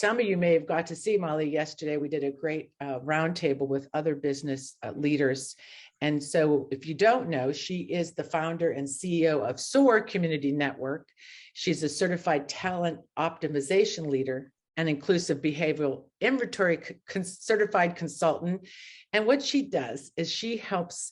some of you may have got to see Molly yesterday. We did a great roundtable with other business leaders. And so if you don't know, she is the founder and CEO of SOAR Community Network. She's a certified talent optimization leader and inclusive behavioral inventory certified consultant. And what she does is she helps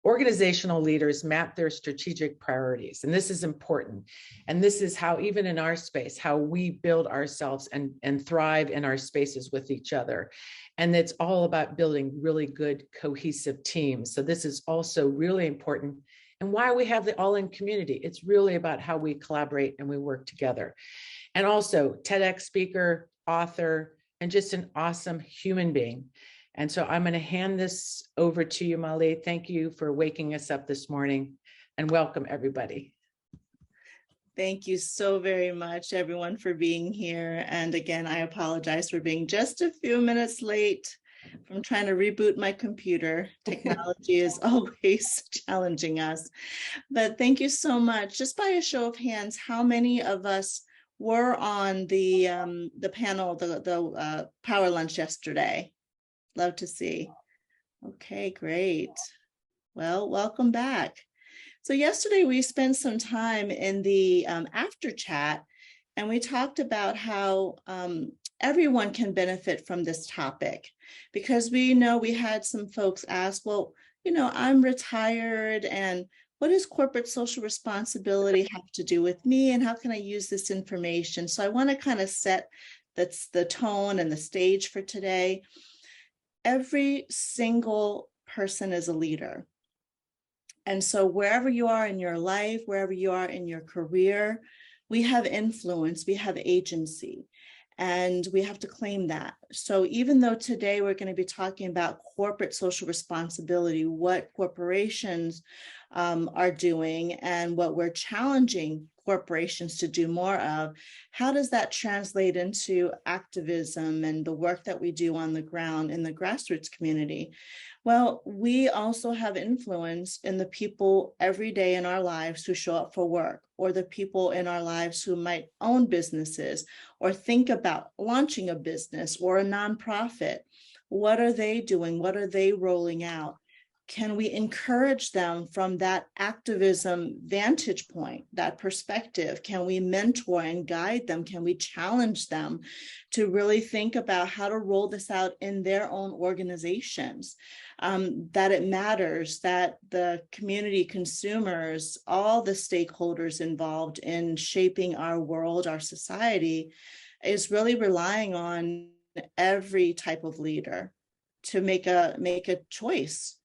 organizational leaders map their strategic priorities. And this is important. And this is how, even in our space, how we build ourselves and thrive in our spaces with each other. And it's all about building really good, cohesive teams. So this is also really important. And why we have the all-in community. It's really about how we collaborate and we work together. And also TEDx speaker, author, and just an awesome human being. And so I'm going to hand this over to you, Molly. Thank you for waking us up this morning, and welcome everybody. Thank you so very much, everyone, for being here. And again, I apologize for being just a few minutes late from trying to reboot my computer. Technology is always challenging us. But thank you so much. Just by a show of hands, how many of us were on the panel, the power lunch yesterday? Love to see. Okay, great. Well, welcome back. So yesterday we spent some time in the after chat, and we talked about how everyone can benefit from this topic, because we know we had some folks ask, well, I'm retired, and what does corporate social responsibility have to do with me, and how can I use this information? So I want to kind of set that's the tone and the stage for today. Every single person is a leader. And so wherever you are in your life, wherever you are in your career, we have influence, we have agency, and we have to claim that. So even though today we're going to be talking about corporate social responsibility, what corporations are doing and what we're challenging corporations to do more of, how does that translate into activism and the work that we do on the ground in the grassroots community? Well, we also have influence in the people every day in our lives who show up for work, or the people in our lives who might own businesses or think about launching a business or a nonprofit. What are they doing? What are they rolling out? Can we encourage them from that activism vantage point, that perspective? Can we mentor and guide them? Can we challenge them to really think about how to roll this out in their own organizations? That it matters, that the community, consumers, all the stakeholders involved in shaping our world, our society, is really relying on every type of leader to make a choice.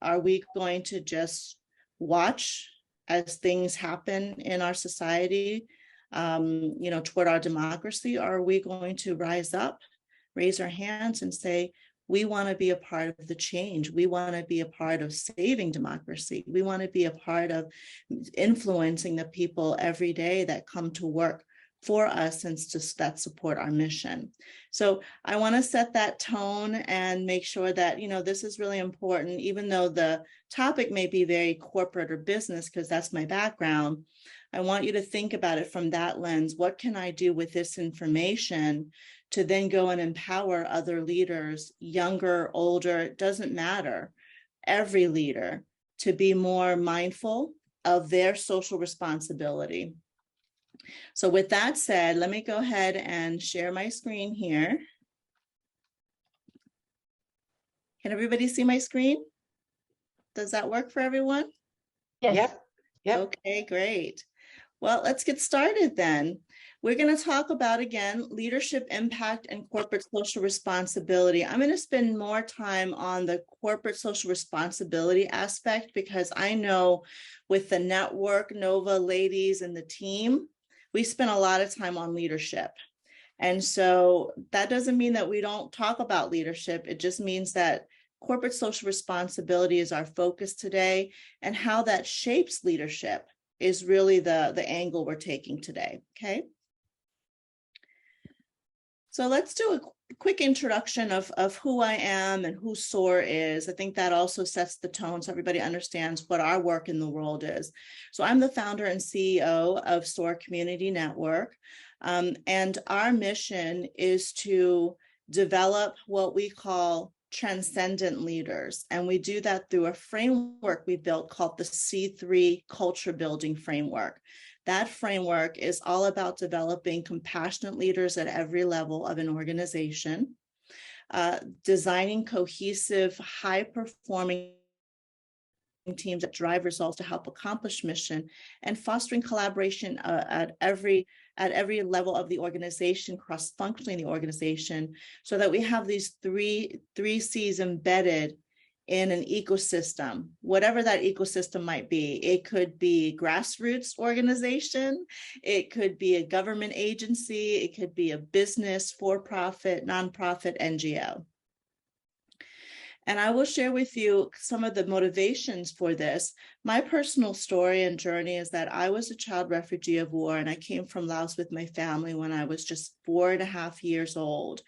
Are we going to just watch as things happen in our society, toward our democracy? Or are we going to rise up, raise our hands and say, we want to be a part of the change. We want to be a part of saving democracy. We want to be a part of influencing the people every day that come to work for us and that support our mission. So I want to set that tone and make sure that, this is really important, even though the topic may be very corporate or business, because that's my background. I want you to think about it from that lens. What can I do with this information to then go and empower other leaders, younger, older, it doesn't matter, every leader, to be more mindful of their social responsibility. So with that said, let me go ahead and share my screen here. Can everybody see my screen? Does that work for everyone? Yes. Yep. Okay, great. Well, let's get started then. We're going to talk about, again, leadership impact and corporate social responsibility. I'm going to spend more time on the corporate social responsibility aspect, because I know with the network, Nova ladies and the team, we spend a lot of time on leadership. And so that doesn't mean that we don't talk about leadership. It just means that corporate social responsibility is our focus today, and how that shapes leadership is really the angle we're taking today, okay? So let's do a quick introduction of who I am and who SOAR is. I think that also sets the tone so everybody understands what our work in the world is. So I'm the founder and CEO of SOAR Community Network. And our mission is to develop what we call transcendent leaders. And we do that through a framework we built called the C3 Culture Building Framework. That framework is all about developing compassionate leaders at every level of an organization, designing cohesive, high-performing teams that drive results to help accomplish mission, and fostering collaboration at every level of the organization, cross-functioning the organization, so that we have these three C's embedded in an ecosystem, whatever that ecosystem might be. It could be grassroots organization, it could be a government agency, it could be a business, for-profit, nonprofit, NGO. And I will share with you some of the motivations for this. My personal story and journey is that I was a child refugee of war, and I came from Laos with my family when I was just 4.5 years old.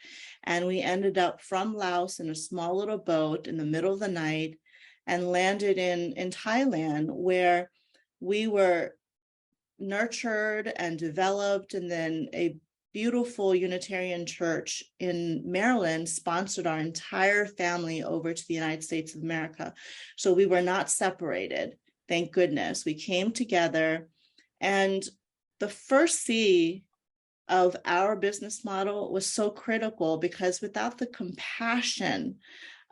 And we ended up from Laos in a small little boat in the middle of the night and landed in Thailand, where we were nurtured and developed, and then a beautiful Unitarian church in Maryland sponsored our entire family over to the United States of America. So we were not separated, thank goodness. We came together, and the first C of our business model was so critical, because without the compassion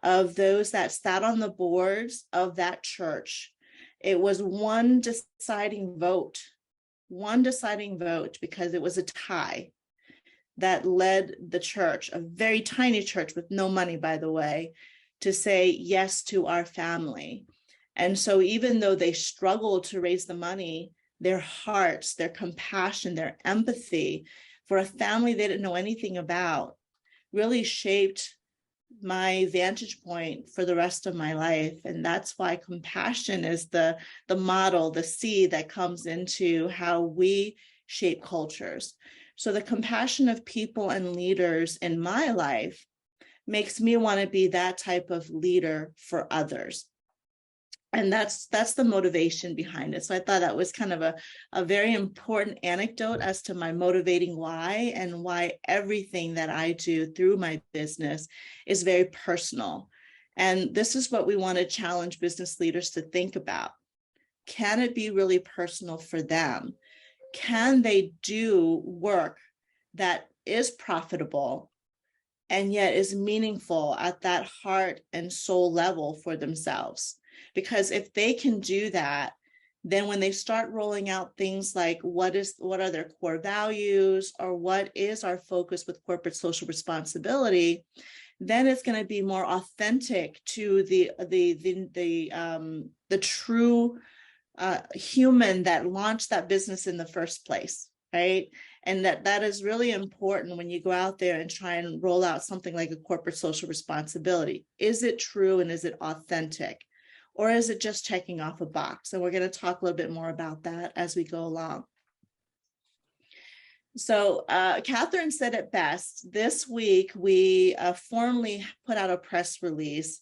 of those that sat on the boards of that church, it was one deciding vote, because it was a tie that led the church, a very tiny church with no money, by the way, to say yes to our family. And so even though they struggled to raise the money, their hearts, their compassion, their empathy for a family they didn't know anything about really shaped my vantage point for the rest of my life. And that's why compassion is the model, the C that comes into how we shape cultures. So the compassion of people and leaders in my life makes me want to be that type of leader for others. And that's the motivation behind it. So I thought that was kind of a very important anecdote as to my motivating why, and why everything that I do through my business is very personal. And this is what we want to challenge business leaders to think about. Can it be really personal for them? Can they do work that is profitable and yet is meaningful at that heart and soul level for themselves? Because if they can do that, then when they start rolling out things like what are their core values, or what is our focus with corporate social responsibility, then it's going to be more authentic to the true human that launched that business in the first place, right? And that is really important when you go out there and try and roll out something like a corporate social responsibility. Is it true, and is it authentic? Or is it just checking off a box? And we're going to talk a little bit more about that as we go along. So Catherine said it best. This week, we formally put out a press release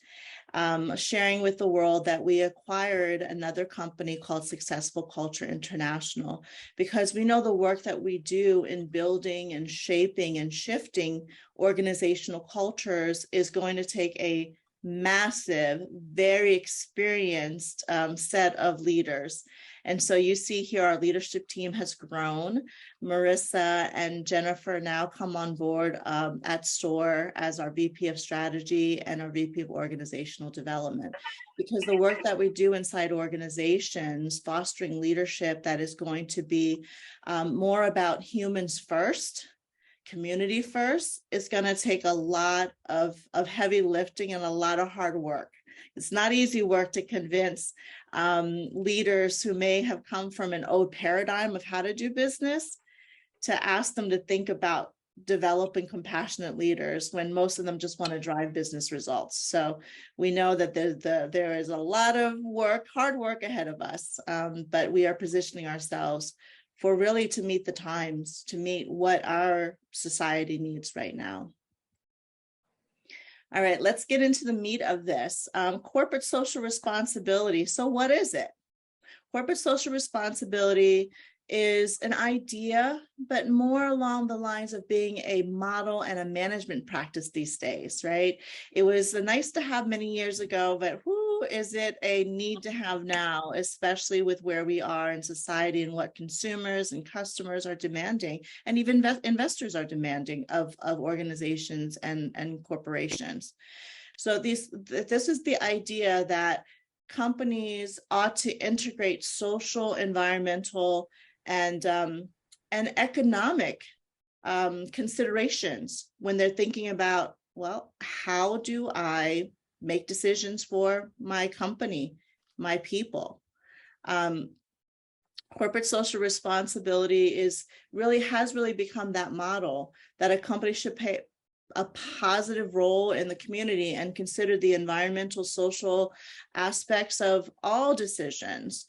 sharing with the world that we acquired another company called Successful Culture International, because we know the work that we do in building and shaping and shifting organizational cultures is going to take a massive, very experienced set of leaders. And so you see here our leadership team has grown. Marissa and Jennifer now come on board at SOAR as our VP of Strategy and our VP of Organizational Development. Because the work that we do inside organizations, fostering leadership that is going to be more about humans first, community first, is going to take a lot of heavy lifting and a lot of hard work. It's not easy work to convince leaders who may have come from an old paradigm of how to do business to ask them to think about developing compassionate leaders when most of them just want to drive business results. So we know that there is a lot of work, hard work ahead of us, but we are positioning ourselves for really to meet the times, to meet what our society needs right now. All right, let's get into the meat of this. Corporate social responsibility. So what is it? Corporate social responsibility is an idea, but more along the lines of being a model and a management practice these days, right? It was a nice to have many years ago, but who is it a need to have now, especially with where we are in society and what consumers and customers are demanding, and even investors are demanding of organizations and corporations. So this is the idea that companies ought to integrate social, environmental, and economic considerations when they're thinking about, well, how do I make decisions for my company, my people? Corporate social responsibility has really become that model that a company should play a positive role in the community and consider the environmental, social aspects of all decisions.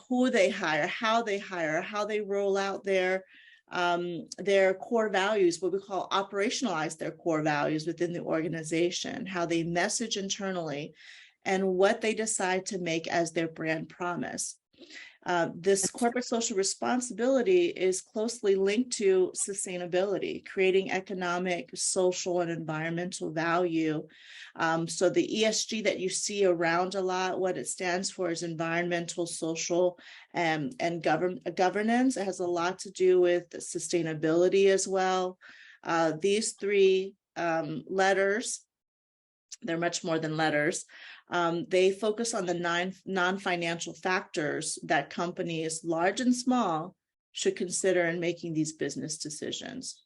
Who they hire, how they roll out their core values, what we call operationalize their core values within the organization, how they message internally, and what they decide to make as their brand promise. This corporate social responsibility is closely linked to sustainability, creating economic, social, and environmental value. So the ESG that you see around a lot, what it stands for is environmental, social, and governance. It has a lot to do with sustainability as well. These three letters, they're much more than letters. They focus on the non-financial factors that companies, large and small, should consider in making these business decisions.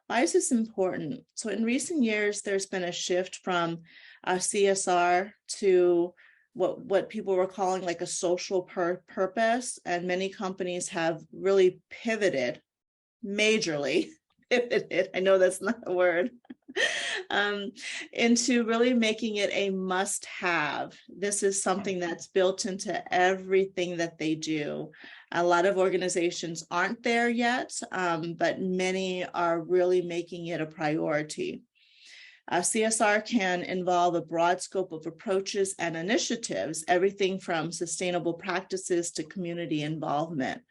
Why is this important? So in recent years, there's been a shift from CSR to what people were calling like a social purpose, and many companies have really pivoted, majorly pivoted, I know that's not a word, into really making it a must-have. This is something that's built into everything that they do. A lot of organizations aren't there yet, but many are really making it a priority. CSR can involve a broad scope of approaches and initiatives, everything from sustainable practices to community involvement.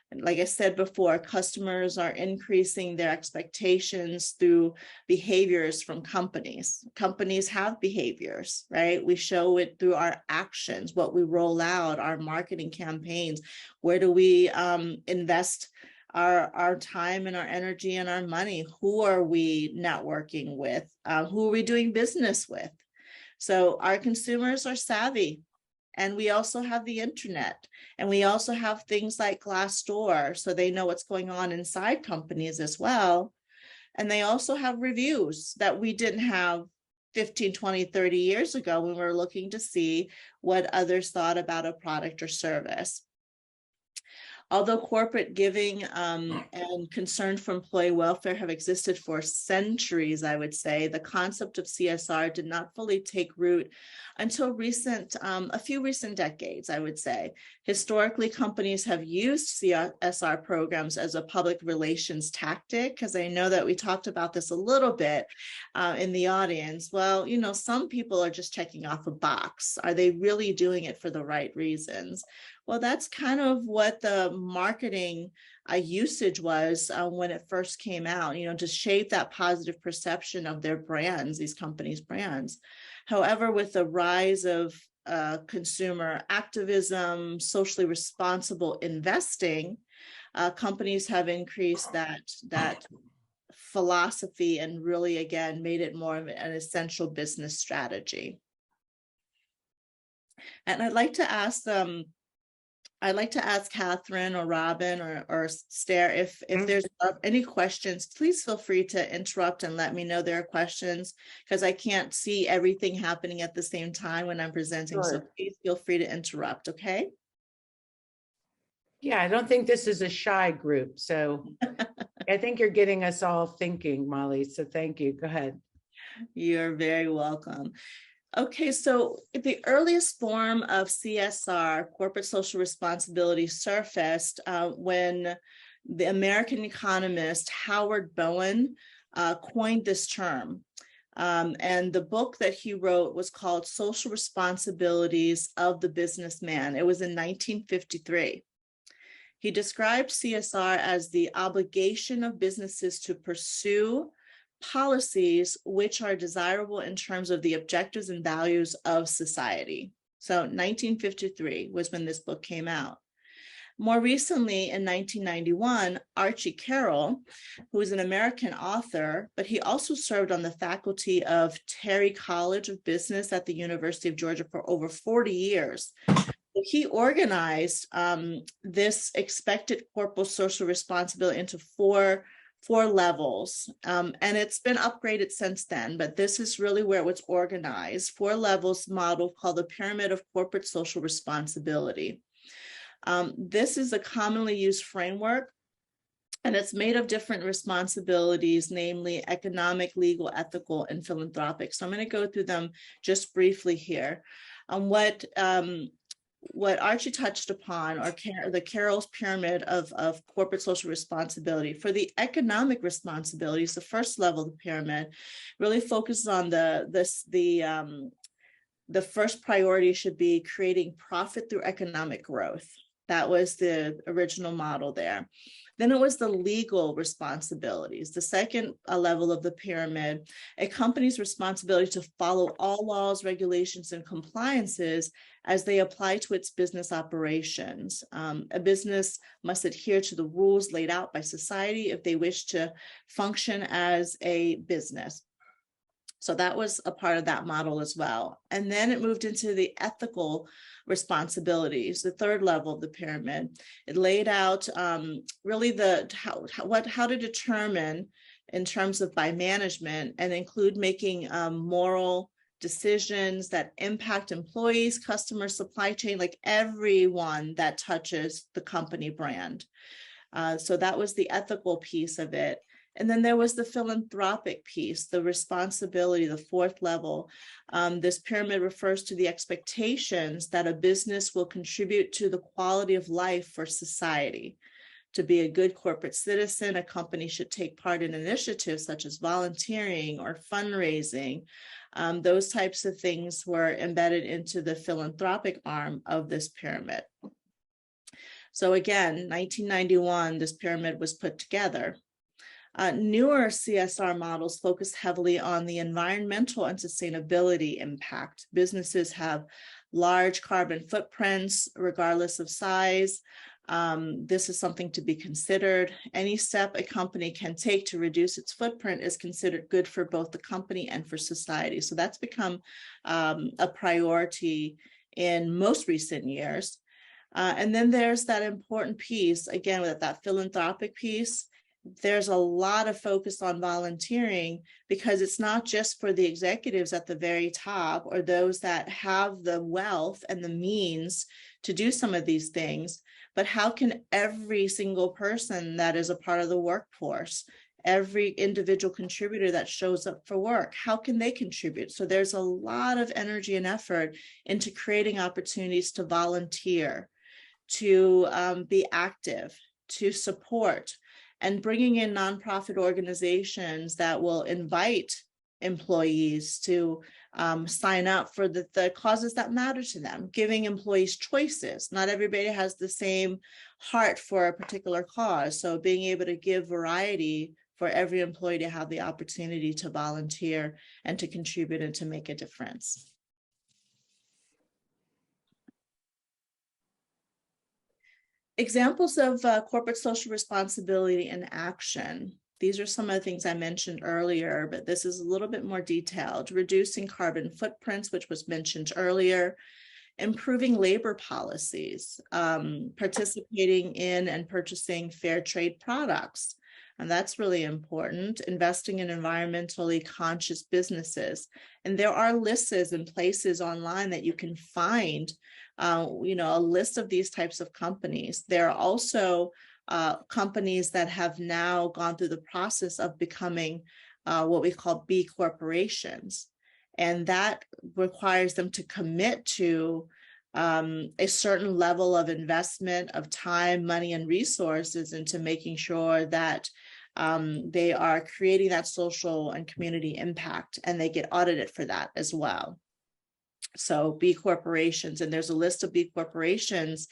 And like I said before, customers are increasing their expectations through behaviors from companies. Companies have behaviors, right? We show it through our actions, what we roll out, our marketing campaigns. Where do we invest our time and our energy and our money? Who are we networking with? Who are we doing business with? So our consumers are savvy. And we also have the internet, and we also have things like Glassdoor, so they know what's going on inside companies as well. And they also have reviews that we didn't have 15, 20, 30 years ago when we were looking to see what others thought about a product or service. Although corporate giving and concern for employee welfare have existed for centuries, I would say, the concept of CSR did not fully take root until a few recent decades, I would say. Historically, companies have used CSR programs as a public relations tactic, because I know that we talked about this a little bit in the audience. Well, you know, some people are just checking off a box. Are they really doing it for the right reasons? Well, that's kind of what the marketing usage was when it first came out, you know, to shape that positive perception of their brands, these companies' brands. However, with the rise of consumer activism, socially responsible investing, companies have increased that philosophy and really, again, made it more of an essential business strategy. And I'd like to ask Catherine or Robin or Stair, if there's any questions, please feel free to interrupt and let me know there are questions, because I can't see everything happening at the same time when I'm presenting. Sure. So please feel free to interrupt, okay? Yeah, I don't think this is a shy group. So I think you're getting us all thinking, Molly. So thank you. Go ahead. You're very welcome. Okay, so the earliest form of CSR, corporate social responsibility, surfaced when the American economist Howard Bowen coined this term. And the book that he wrote was called Social Responsibilities of the Businessman. It was in 1953. He described CSR as the obligation of businesses to pursue policies which are desirable in terms of the objectives and values of society. So 1953 was when this book came out. More recently, in 1991, Archie Carroll, who is an American author, but he also served on the faculty of Terry College of Business at the University of Georgia for over 40 years. He organized this expected corporate social responsibility into four levels, and it's been upgraded since then, but this is really where it was organized. 4 levels model called the Pyramid of Corporate Social Responsibility. This is a commonly used framework, and it's made of different responsibilities, namely economic, legal, ethical, and philanthropic. So I'm going to go through them just briefly here. What Archie touched upon, or the Carroll's pyramid of corporate social responsibility. For the economic responsibilities, the first level of the pyramid really focuses on the first priority should be creating profit through economic growth. That was the original model there. Then it was the legal responsibilities. The second level of the pyramid, a company's responsibility to follow all laws, regulations, and compliances as they apply to its business operations. A business must adhere to the rules laid out by society if they wish to function as a business. So that was a part of that model as well. And then it moved into the ethical responsibilities, the third level of the pyramid. It laid out really how to determine in terms of by management and include making moral decisions that impact employees, customers, supply chain, like everyone that touches the company brand. So that was the ethical piece of it. And then there was the philanthropic piece, the responsibility, the fourth level. This pyramid refers to the expectations that a business will contribute to the quality of life for society. To be a good corporate citizen, a company should take part in initiatives such as volunteering or fundraising. Those types of things were embedded into the philanthropic arm of this pyramid. So again, 1991, this pyramid was put together. Newer CSR models focus heavily on the environmental and sustainability impact. Businesses have large carbon footprints, regardless of size. This is something to be considered. Any step a company can take to reduce its footprint is considered good for both the company and for society. So that's become a priority in most recent years. And then there's that important piece, again, with that philanthropic piece. There's a lot of focus on volunteering because it's not just for the executives at the very top or those that have the wealth and the means to do some of these things, but how can every single person that is a part of the workforce, every individual contributor that shows up for work, how can they contribute? So there's a lot of energy and effort into creating opportunities to volunteer, to be active, to support, and bringing in nonprofit organizations that will invite employees to sign up for the causes that matter to them, giving employees choices. Not everybody has the same heart for a particular cause. So being able to give variety for every employee to have the opportunity to volunteer and to contribute and to make a difference. Examples of corporate social responsibility in action. These are some of the things I mentioned earlier, but this is a little bit more detailed. Reducing carbon footprints, which was mentioned earlier. Improving labor policies. Participating in and purchasing fair trade products. And that's really important. Investing in environmentally conscious businesses. And there are lists and places online that you can find a list of these types of companies. There are also companies that have now gone through the process of becoming what we call B corporations. And that requires them to commit to a certain level of investment of time, money, and resources into making sure that they are creating that social and community impact, and they get audited for that as well. So B corporations, and there's a list of B corporations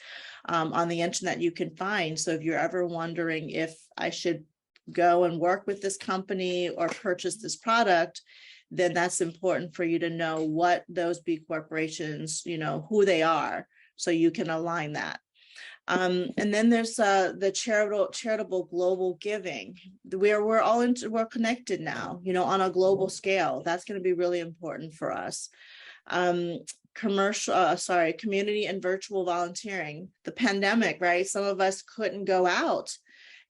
on the internet you can find. So if you're ever wondering if I should go and work with this company or purchase this product, then that's important for you to know what those B corporations, who they are, so you can align that. And then there's the charitable global giving, where we're connected now, on a global scale. That's going to be really important for us. Community and virtual volunteering. The pandemic, right? Some of us couldn't go out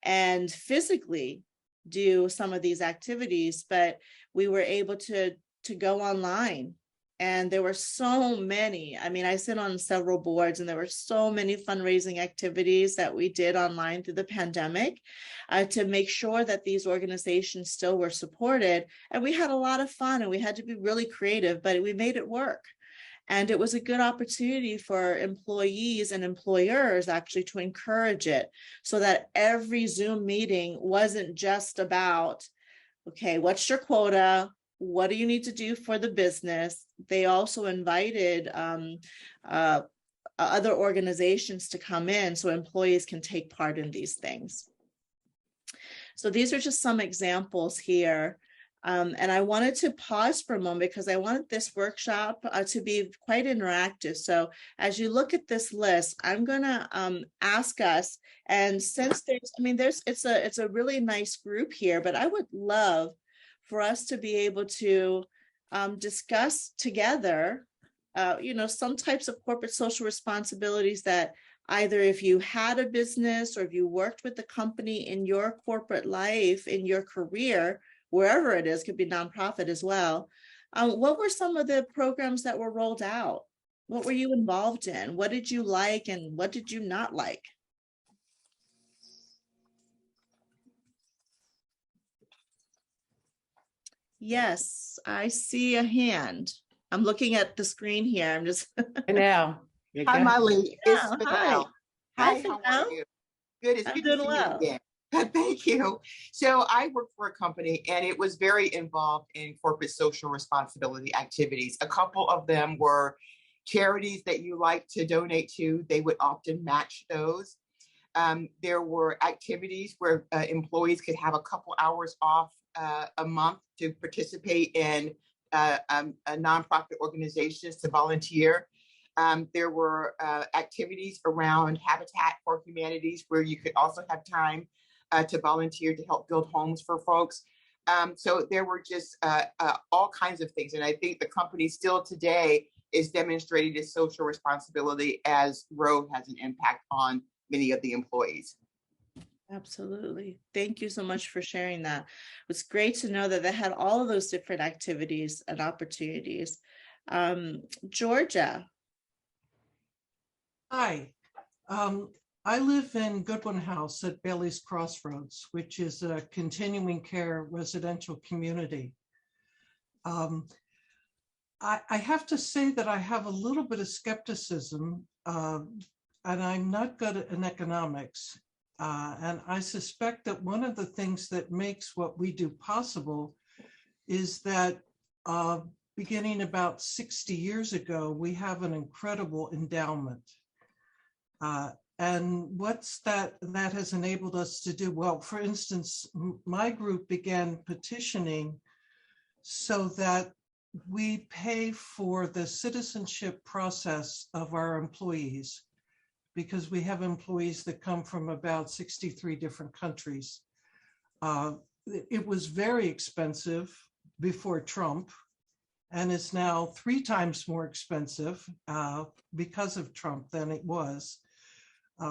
and physically do some of these activities, but we were able to go online. And there were so many. I mean, I sit on several boards, and there were so many fundraising activities that we did online through the pandemic to make sure that these organizations still were supported. And we had a lot of fun, and we had to be really creative, but we made it work. And it was a good opportunity for employees and employers actually to encourage it, so that every Zoom meeting wasn't just about, okay, what's your quota? What do you need to do for the business? They also invited other organizations to come in so employees can take part in these things. So these are just some examples here. And I wanted to pause for a moment because I wanted this workshop to be quite interactive. So as you look at this list, I'm going to ask us, and since it's a really nice group here, but I would love for us to be able to discuss together, some types of corporate social responsibilities that either if you had a business or if you worked with the company in your corporate life, in your career, wherever it is, could be nonprofit as well. What were some of the programs that were rolled out? What were you involved in? What did you like and what did you not like? Yes, I see a hand. I'm looking at the screen here. I'm just. I know. Hi, Molly. It's Yeah, Fidel. Hi, how are you? Good. It's I'm good doing to see well. you again. Thank you. So I work for a company, and it was very involved in corporate social responsibility activities. A couple of them were charities that you like to donate to. They would often match those. There were activities where employees could have a couple hours off a month to participate in nonprofit organizations to volunteer. There were activities around Habitat for Humanities where you could also have time to volunteer to help build homes for folks. So there were just all kinds of things. And I think the company still today is demonstrating its social responsibility as Roe has an impact on many of the employees. Absolutely. Thank you so much for sharing that. It was great to know that they had all of those different activities and opportunities. Georgia. Hi, I live in Goodwin House at Bailey's Crossroads, which is a continuing care residential community. I have to say that I have a little bit of skepticism, and I'm not good in economics. And I suspect that one of the things that makes what we do possible is that beginning about 60 years ago, we have an incredible endowment. And what's that has enabled us to do? Well, for instance, my group began petitioning so that we pay for the citizenship process of our employees, because we have employees that come from about 63 different countries. It was very expensive before Trump, and it's now 3 times more expensive because of Trump than it was.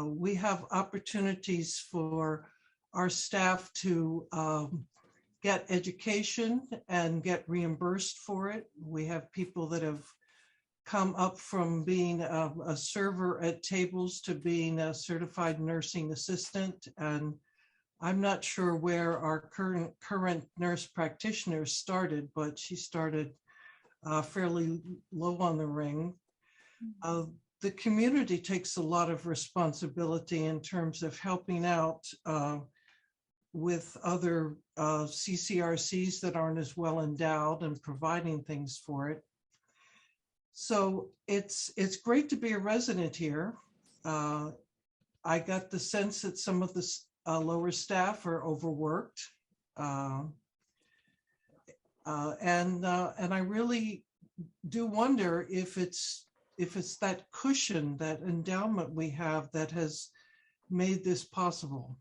We have opportunities for our staff to get education and get reimbursed for it. We have people that have come up from being a server at tables to being a certified nursing assistant. And I'm not sure where our current nurse practitioner started, but she started fairly low on the ring. The community takes a lot of responsibility in terms of helping out with other CCRCs that aren't as well endowed and providing things for it. So it's great to be a resident here. I got the sense that some of the lower staff are overworked. And I really do wonder if it's that cushion, that endowment we have that has made this possible.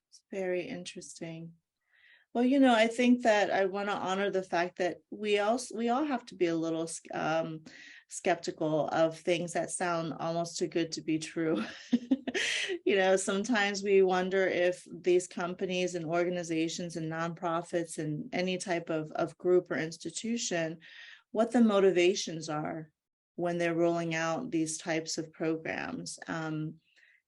It's very interesting. Well, I think that I want to honor the fact that we all have to be a little skeptical of things that sound almost too good to be true. Sometimes we wonder if these companies and organizations and nonprofits and any type of group or institution, what the motivations are when they're rolling out these types of programs.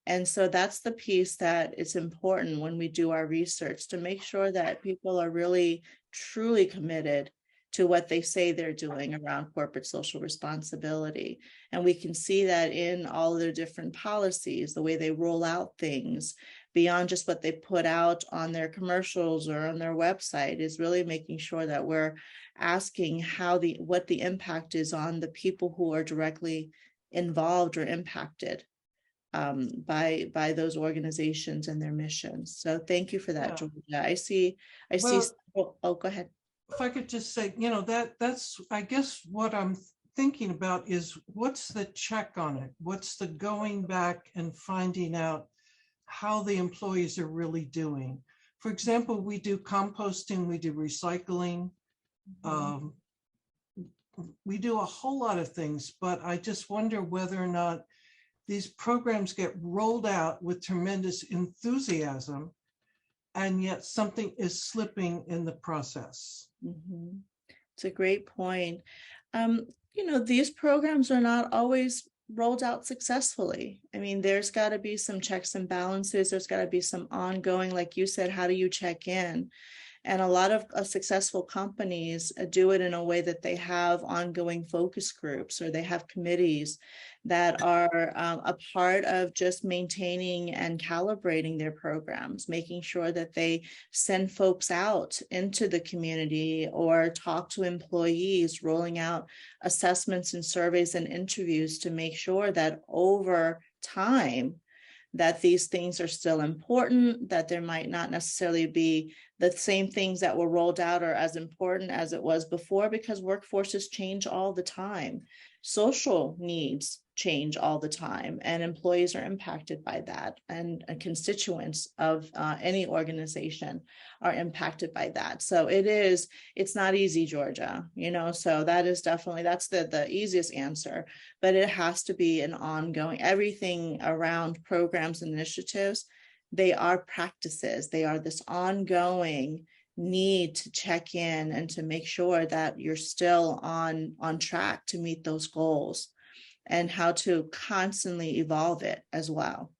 And so that's the piece that it's important when we do our research, to make sure that people are really, truly committed to what they say they're doing around corporate social responsibility. And we can see that in all of their different policies, the way they roll out things beyond just what they put out on their commercials or on their website, is really making sure that we're asking what the impact is on the people who are directly involved or impacted by those organizations and their missions. So thank you for that, Yeah. Georgia. I see. Oh, go ahead. If I could just say, that's, I guess what I'm thinking about is, what's the check on it? What's the going back and finding out how the employees are really doing? For example, we do composting, we do recycling. We do a whole lot of things, but I just wonder whether or not these programs get rolled out with tremendous enthusiasm, and yet something is slipping in the process. It's a great point. These programs are not always rolled out successfully. I mean, there's got to be some checks and balances. There's got to be some ongoing, like you said, how do you check in? And a lot of successful companies do it in a way that they have ongoing focus groups, or they have committees that are a part of just maintaining and calibrating their programs, making sure that they send folks out into the community or talk to employees, rolling out assessments and surveys and interviews to make sure that over time, that these things are still important, that there might not necessarily be the same things that were rolled out are as important as it was before, because workforces change all the time. Social needs change all the time, and employees are impacted by that, and constituents of any organization are impacted by that. So it's not easy, Georgia, so that's the easiest answer, but it has to be an ongoing, everything around programs and initiatives, they are practices, they are this ongoing need to check in and to make sure that you're still on track to meet those goals, and how to constantly evolve it as well.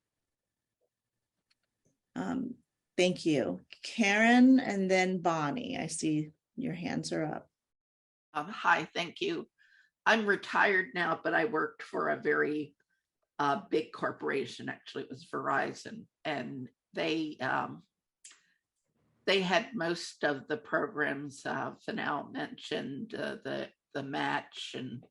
Thank you. Karen, and then Bonnie, I see your hands are up. Hi, thank you. I'm retired now, but I worked for a very big corporation. Actually, it was Verizon, and they had most of the programs. Fanal mentioned the match, and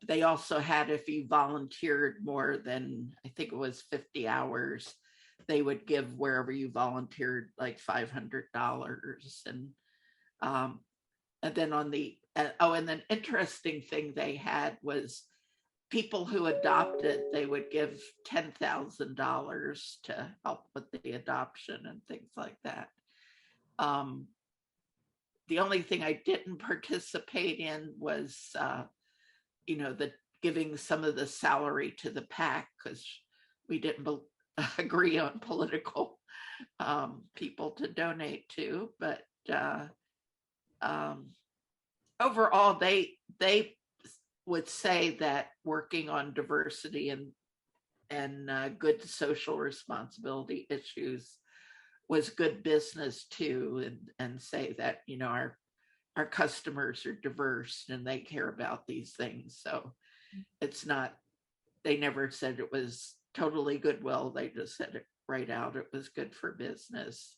they also had, if you volunteered more than, I think it was 50 hours, they would give wherever you volunteered like $500. And then on the, and then interesting thing they had was people who adopted, they would give $10,000 to help with the adoption and things like that. The only thing I didn't participate in was, the giving some of the salary to the PAC, because we didn't agree on political people to donate to. But overall, they would say that working on diversity and good social responsibility issues was good business too, and say that our customers are diverse and they care about these things. So it's not, they never said it was totally goodwill, they just said it right out, it was good for business.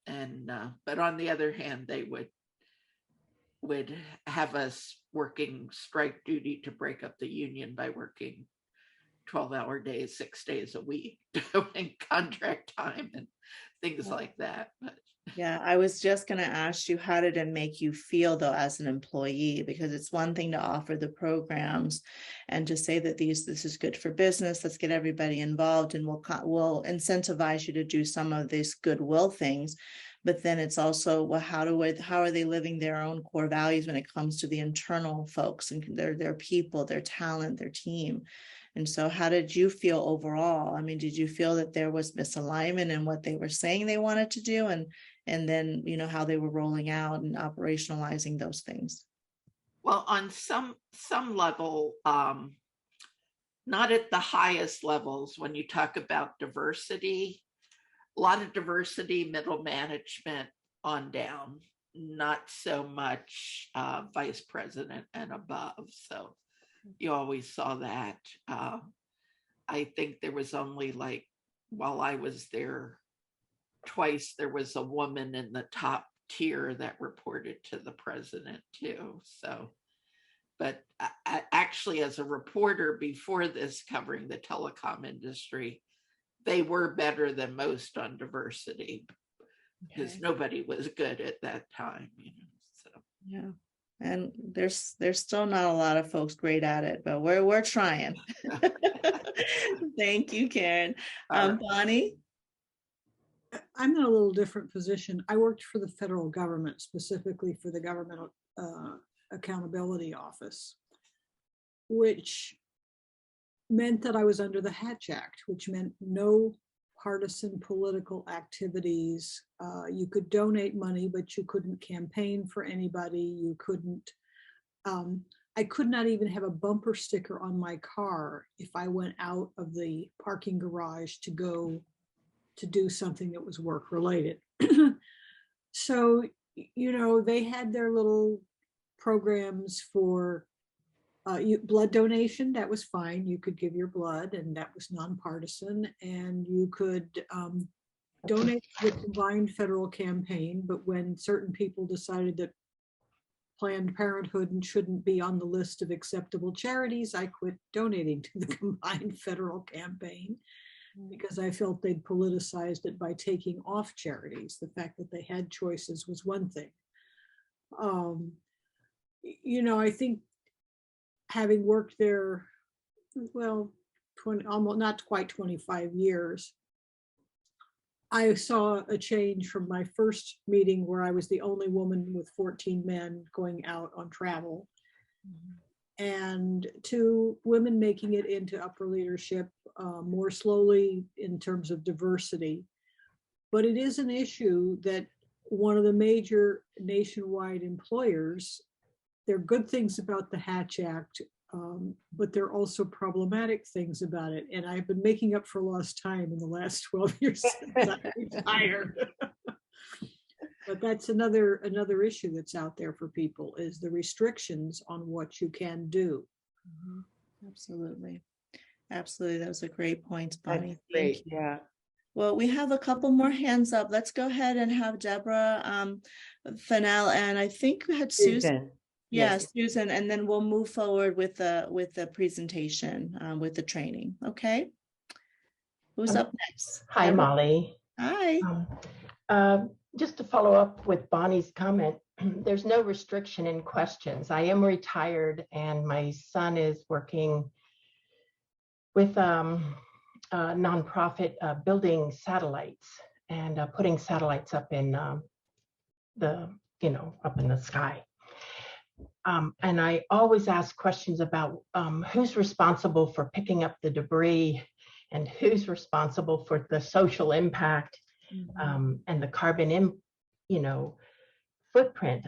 And but on the other hand, they would have us working strike duty to break up the union by working 12-hour days, 6 days a week, doing contract time and things like that. But yeah, I was just going to ask you, how did it make you feel though as an employee? Because it's one thing to offer the programs and to say that this is good for business, let's get everybody involved, and we'll incentivize you to do some of these goodwill things. But then it's also, well, how are they living their own core values when it comes to the internal folks and their people, their talent, their team? And so how did you feel overall? I mean, did you feel that there was misalignment in what they were saying they wanted to do, and then, you know, how they were rolling out and operationalizing those things? well, on some level, not at the highest levels, when you talk about diversity, a lot of diversity, middle management on down, not so much vice president and above. So you always saw that. I think there was only, like, while I was there twice, there was a woman in the top tier that reported to the president too. So, but actually, as a reporter before this, covering the telecom industry, they were better than most on diversity, because nobody was good at that time, you know. So yeah, and there's still not a lot of folks great at it, but we're trying. Thank you, Karen. Bonnie? I'm in a little different position. I worked for the federal government, specifically for the Government Accountability Office, which meant that I was under the Hatch Act, which meant no partisan political activities. You could donate money, but you couldn't campaign for anybody. You couldn't, I could not even have a bumper sticker on my car if I went out of the parking garage to go to do something that was work related. So, you know, they had their little programs for blood donation. That was fine. You could give your blood, and that was nonpartisan, and you could donate to the combined federal campaign. But when certain people decided that Planned Parenthood shouldn't be on the list of acceptable charities, I quit donating to the combined federal campaign, because I felt they'd politicized it by taking off charities. The fact that they had choices was one thing. You know, I think having worked there, well, 20, almost not quite 25 years, I saw a change from my first meeting where I was the only woman with 14 men going out on travel, and to women making it into upper leadership more slowly in terms of diversity. But it is an issue that one of the major nationwide employers, there are good things about the Hatch Act, but there are also problematic things about it. And I've been making up for lost time in the last 12 years since I retired. But that's another issue that's out there for people, is the restrictions on what you can do. Absolutely. Absolutely. That was a great point, Bonnie. That's great. Yeah. Well, we have a couple more hands up. Let's go ahead and have Deborah, Fennell, and I think we had Susan. Yes, yeah, Susan, and then we'll move forward with the presentation, with the training. Okay. Who's up next? Hi, Deborah? Molly. Hi. Just to follow up with Bonnie's comment, there's no restriction in questions. I am retired, and my son is working with a nonprofit building satellites and putting satellites up in up in the sky. And I always ask questions about who's responsible for picking up the debris and who's responsible for the social impact, and the carbon footprint.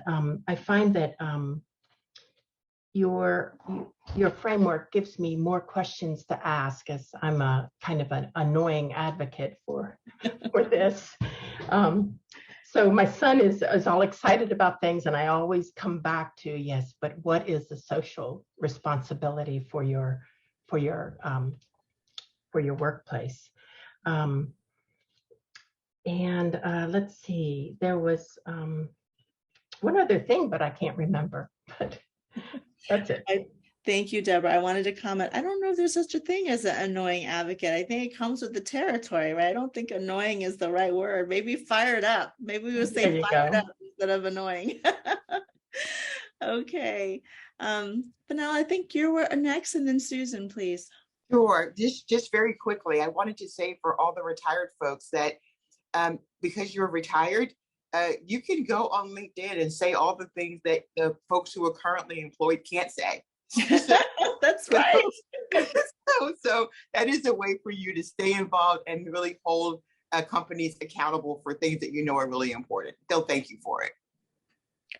I find that your framework gives me more questions to ask, as I'm a kind of an annoying advocate for this. So my son is all excited about things, and I always come back to, yes, but what is the social responsibility for your workplace? And let's see, there was one other thing, but I can't remember. But that's it. Thank you, Deborah. I wanted to comment. I don't know if there's such a thing as an annoying advocate. I think it comes with the territory, right? I don't think annoying is the right word. Maybe fired up. Maybe we would say fired up instead of annoying. Okay. Vanilla, I think you were next, and then Susan, please. Sure. Just very quickly, I wanted to say for all the retired folks that because you're retired, you can go on LinkedIn and say all the things that the folks who are currently employed can't say. That's right. So that is a way for you to stay involved and really hold companies accountable for things that you know are really important. They'll thank you for it.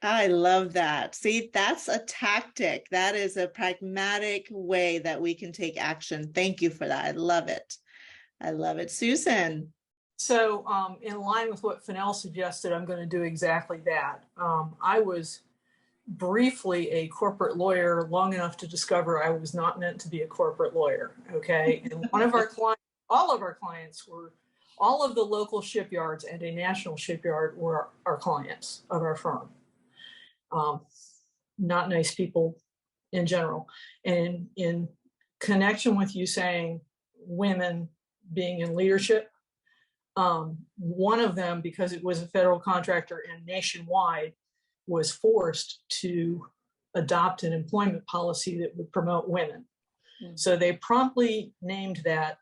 I love that. See, that's a tactic. That is a pragmatic way that we can take action. Thank you for that. I love it. I love it. Susan. So in line with what Fennell suggested, I'm going to do exactly that. I was briefly a corporate lawyer long enough to discover I was not meant to be a corporate lawyer. Okay. And one of our clients, all of our clients were, all of the local shipyards and a national shipyard were our clients of our firm. Not nice people in general. And in connection with you saying women being in leadership, one of them, because it was a federal contractor and nationwide, was forced to adopt an employment policy that would promote women. Mm-hmm. So they promptly named that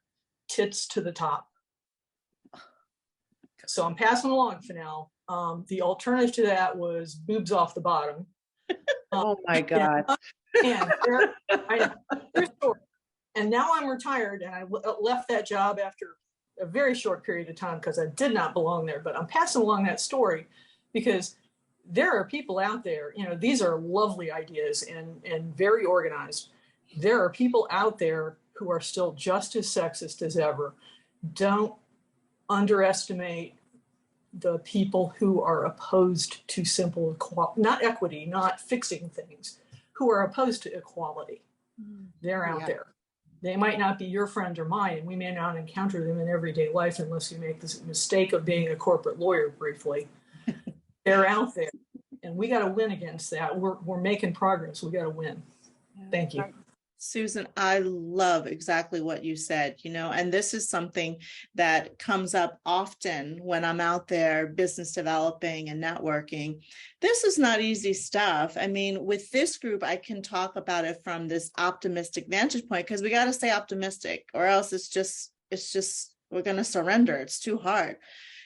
tits to the top. So I'm passing along for now. The alternative to that was boobs off the bottom. Oh my God. And now I'm retired, and I left that job after a very short period of time because I did not belong there. But I'm passing along that story because there are people out there, you know, these are lovely ideas and very organized. There are people out there who are still just as sexist as ever. Don't underestimate the people who are opposed to simple equality, not equity, not fixing things, who are opposed to equality. They're out there. They might not be your friend or mine, and we may not encounter them in everyday life unless you make this mistake of being a corporate lawyer briefly. They're out there, and we got to win against that. We're making progress. We got to win. Thank you. Susan, I love exactly what you said, you know, and this is something that comes up often when I'm out there business developing and networking. This is not easy stuff. I mean, with this group, I can talk about it from this optimistic vantage point because we got to stay optimistic or else it's just, we're going to surrender. It's too hard.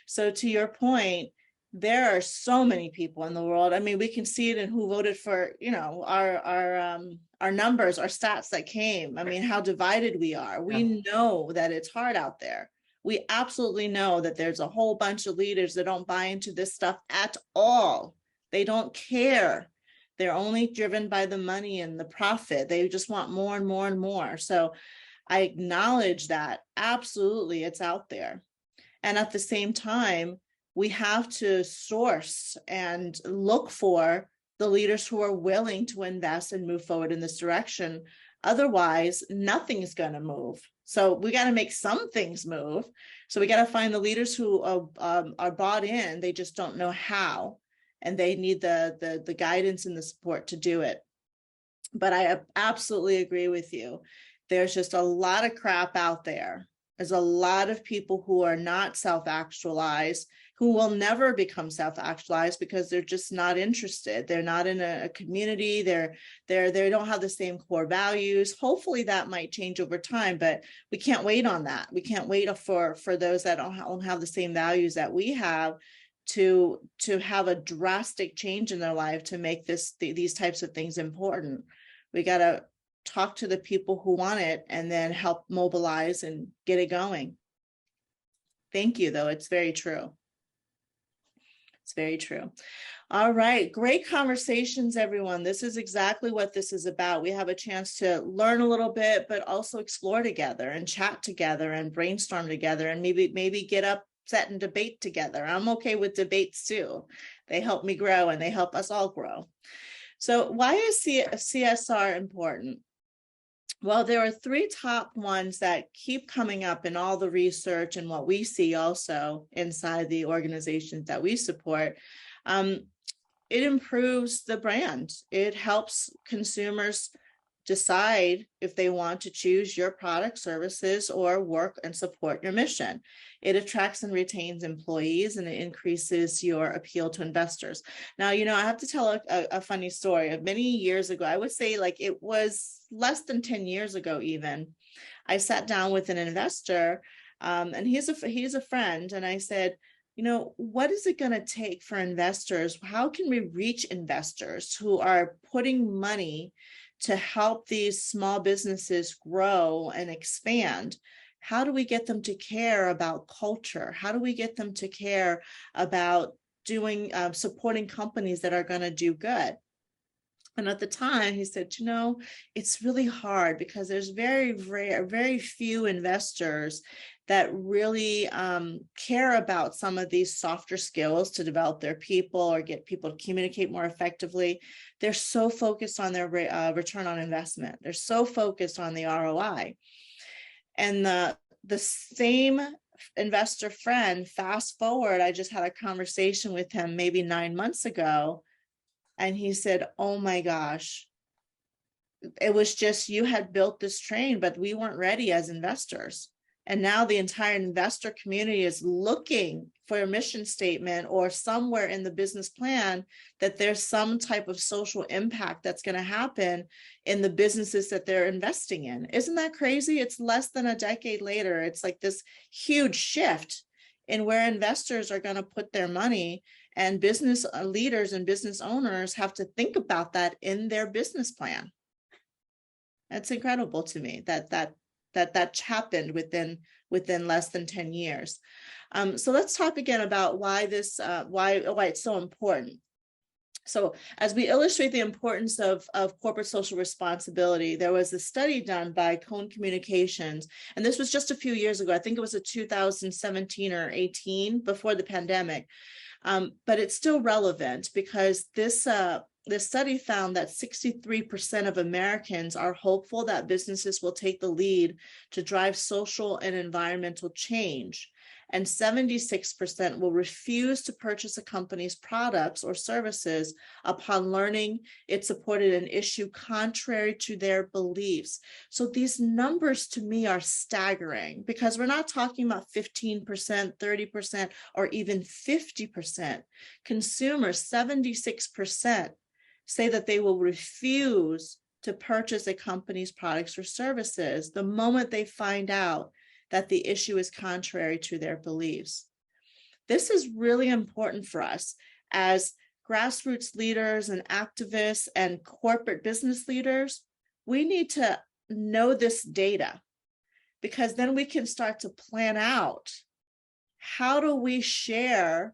So to your point, there are so many people in the world. I mean, we can see it in who voted for, you know, our numbers, our stats that came. I mean, how divided we are. We know that it's hard out there. We absolutely know that there's a whole bunch of leaders that don't buy into this stuff at all. They don't care. They're only driven by the money and the profit. They just want more and more and more. So I acknowledge that. Absolutely, it's out there. And at the same time, we have to source and look for the leaders who are willing to invest and move forward in this direction. Otherwise, nothing is going to move. So we got to make some things move. So we got to find the leaders who are bought in. They just don't know how, and they need the guidance and the support to do it. But I absolutely agree with you. There's just a lot of crap out there. There's a lot of people who are not self-actualized, who will never become self-actualized because they're just not interested. They're not in a community. They don't have the same core values. Hopefully that might change over time, but we can't wait on that. We can't wait for those that don't have the same values that we have to have a drastic change in their life to make these types of things important. We got to talk to the people who want it and then help mobilize and get it going. Thank you, though. It's very true. It's very true. All right. Great conversations, everyone. This is exactly what this is about. We have a chance to learn a little bit, but also explore together and chat together and brainstorm together and maybe get upset and debate together. I'm okay with debates too. They help me grow and they help us all grow. So why is CSR important? Well, there are three top ones that keep coming up in all the research and what we see also inside the organizations that we support. it improves the brand. It helps consumers decide if they want to choose your product, services, or work and support your mission. It attracts and retains employees, and it increases your appeal to investors. Now, I have to tell a funny story. Many years ago, I would say like it was less than 10 years ago even, I sat down with an investor, and he's a friend, and I said, what is it going to take for investors? How can we reach investors who are putting money to help these small businesses grow and expand? How do we get them to care about culture? How do we get them to care about supporting companies that are going to do good? And at the time, he said, it's really hard because there's very few investors that really care about some of these softer skills to develop their people or get people to communicate more effectively. They're so focused on their return on investment. They're so focused on the ROI. And the same investor friend, fast forward, I just had a conversation with him maybe 9 months ago. And he said, oh my gosh, it was just, you had built this train, but we weren't ready as investors. And now the entire investor community is looking for a mission statement or somewhere in the business plan that there's some type of social impact that's going to happen in the businesses that they're investing in. Isn't that crazy? It's less than a decade later. It's like this huge shift in where investors are going to put their money, and business leaders and business owners have to think about that in their business plan. That's incredible to me that happened within less than 10 years. So let's talk again about why it's so important. So as we illustrate the importance of corporate social responsibility, there was a study done by Cone Communications, and this was just a few years ago. I think it was a 2017 or 18 before the pandemic. But it's still relevant because this study found that 63% of Americans are hopeful that businesses will take the lead to drive social and environmental change, and 76% will refuse to purchase a company's products or services upon learning it supported an issue contrary to their beliefs. So these numbers to me are staggering, because we're not talking about 15%, 30%, or even 50%. Consumers, 76%, say that they will refuse to purchase a company's products or services the moment they find out that the issue is contrary to their beliefs. This is really important for us as grassroots leaders and activists and corporate business leaders. We need to know this data, because then we can start to plan out, how do we share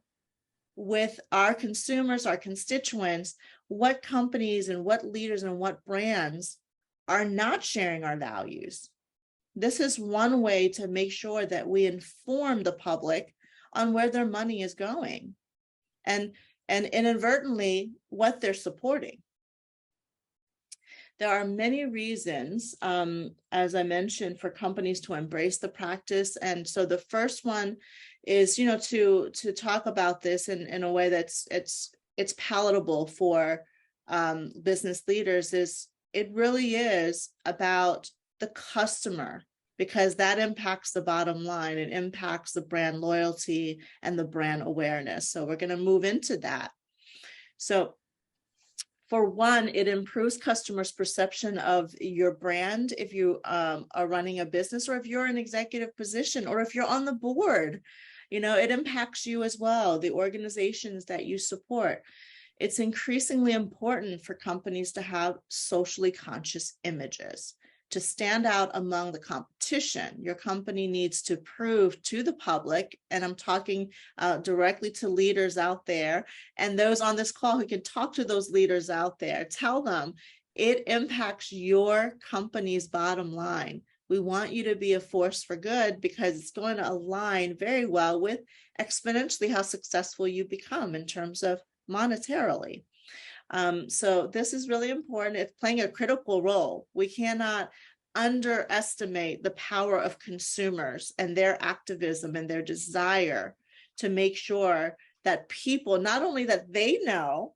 with our consumers, our constituents, what companies and what leaders and what brands are not sharing our values. This is one way to make sure that we inform the public on where their money is going and inadvertently what they're supporting. There are many reasons, as I mentioned, for companies to embrace the practice. And so the first one is, to talk about this in a way that's it's palatable for business leaders. Is it really is about the customer, because that impacts the bottom line. It impacts the brand loyalty and the brand awareness. So we're going to move into that. So for one, it improves customers' perception of your brand if you are running a business, or if you're in an executive position, or if you're on the board. It impacts you as well, the organizations that you support. It's increasingly important for companies to have socially conscious images. To stand out among the competition, your company needs to prove to the public, and I'm talking directly to leaders out there and those on this call who can talk to those leaders out there, tell them it impacts your company's bottom line. We want you to be a force for good, because it's going to align very well with exponentially how successful you become in terms of monetarily. So this is really important. It's playing a critical role. We cannot underestimate the power of consumers and their activism and their desire to make sure that people, not only that they know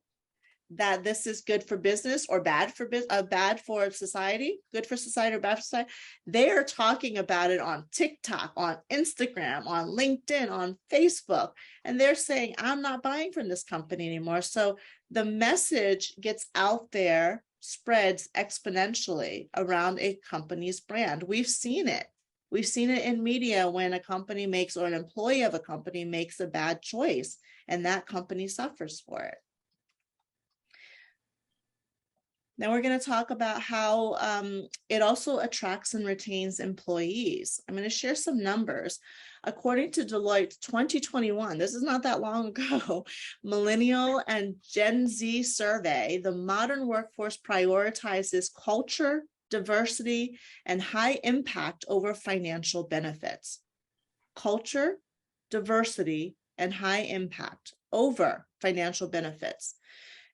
that this is good for business or bad for bad for society, good for society or bad for society. They are talking about it on TikTok, on Instagram, on LinkedIn, on Facebook, and they're saying, I'm not buying from this company anymore. So the message gets out there, spreads exponentially around a company's brand. We've seen it. We've seen it in media when a company makes, or an employee of a company makes a bad choice, and that company suffers for it. Then we're going to talk about how it also attracts and retains employees. I'm going to share some numbers. According to Deloitte 2021, this is not that long ago, Millennial and Gen Z survey, the modern workforce prioritizes culture, diversity, and high impact over financial benefits. Culture, diversity, and high impact over financial benefits.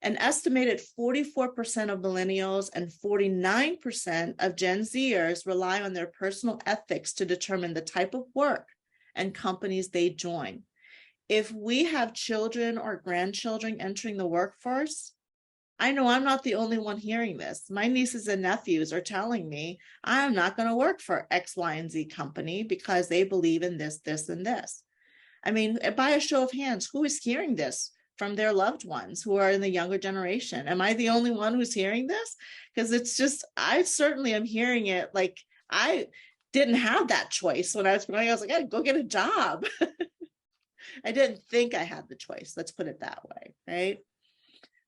An estimated 44% of millennials and 49% of Gen Zers rely on their personal ethics to determine the type of work and companies they join. If we have children or grandchildren entering the workforce, I know I'm not the only one hearing this. My nieces and nephews are telling me I'm not going to work for X, Y, and Z company because they believe in this, this, and this. I mean, by a show of hands, who is hearing this from their loved ones who are in the younger generation? Am I the only one who's hearing this? Because it's just, I certainly am hearing it. Like, I didn't have that choice when I was growing up. I was like, I gotta go get a job. I didn't think I had the choice. Let's put it that way, right?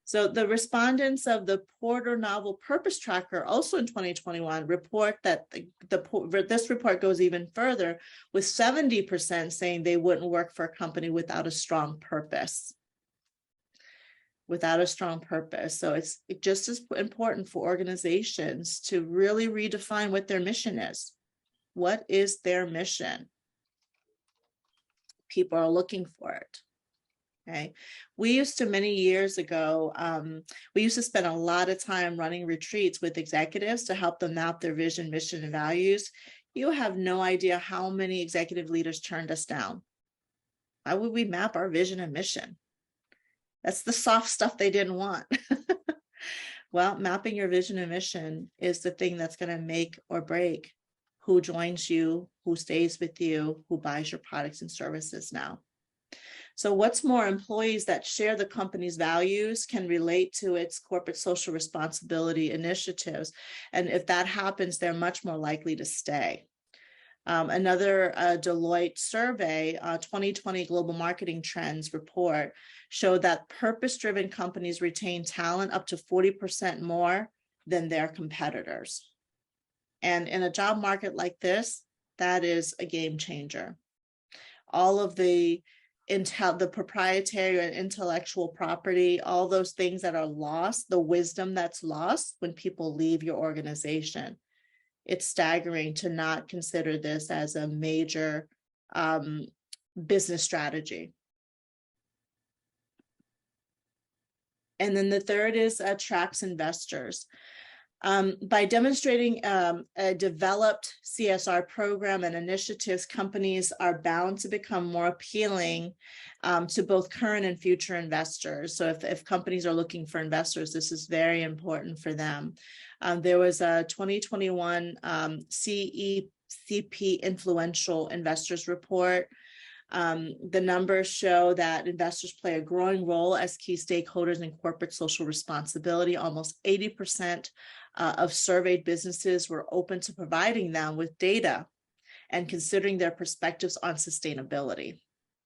So the respondents of the Porter Novel Purpose Tracker also in 2021 report that this report goes even further, with 70% saying they wouldn't work for a company without a strong purpose. Without a strong purpose. So it's just as important for organizations to really redefine what their mission is. What is their mission? People are looking for it. Okay. We used to, many years ago, we used to spend a lot of time running retreats with executives to help them map their vision, mission, and values. You have no idea how many executive leaders turned us down. Why would we map our vision and mission? That's the soft stuff they didn't want. Well, mapping your vision and mission is the thing that's going to make or break who joins you, who stays with you, who buys your products and services now. So what's more, employees that share the company's values can relate to its corporate social responsibility initiatives. And if that happens, they're much more likely to stay. Another Deloitte survey, 2020 Global Marketing Trends report, showed that purpose-driven companies retain talent up to 40% more than their competitors. And in a job market like this, that is a game changer. All of the proprietary and intellectual property, all those things that are lost, the wisdom that's lost when people leave your organization. It's staggering to not consider this as a major business strategy. And then the third is attracts investors. By demonstrating a developed CSR program and initiatives, companies are bound to become more appealing to both current and future investors. So if companies are looking for investors, this is very important for them. There was a 2021 CECP Influential Investors Report. The numbers show that investors play a growing role as key stakeholders in corporate social responsibility. Almost 80% of surveyed businesses were open to providing them with data and considering their perspectives on sustainability.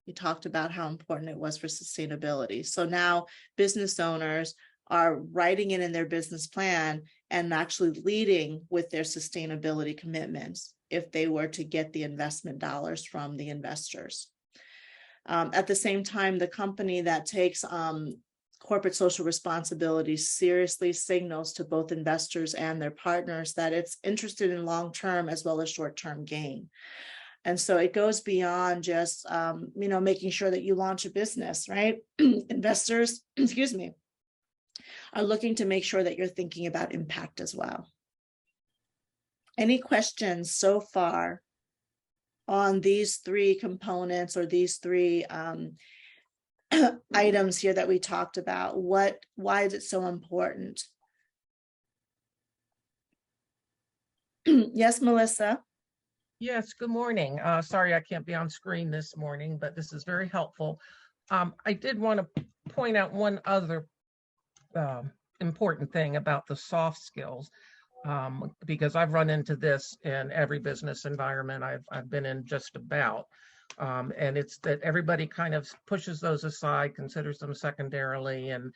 We talked about how important it was for sustainability. So now business owners are writing it in their business plan and actually leading with their sustainability commitments if they were to get the investment dollars from the investors. At the same time, the company that takes corporate social responsibility seriously signals to both investors and their partners that it's interested in long-term as well as short-term gain. And so it goes beyond just, making sure that you launch a business, right? Investors, are looking to make sure that you're thinking about impact as well. Any questions so far on these three components or these three items here that we talked about. Why is it so important? Yes, Melissa. Yes, good morning. Sorry I can't be on screen this morning, but this is very helpful. I did want to point out one other important thing about the soft skills, because I've run into this in every business environment I've been in just about. And it's that everybody kind of pushes those aside, considers them secondarily, and,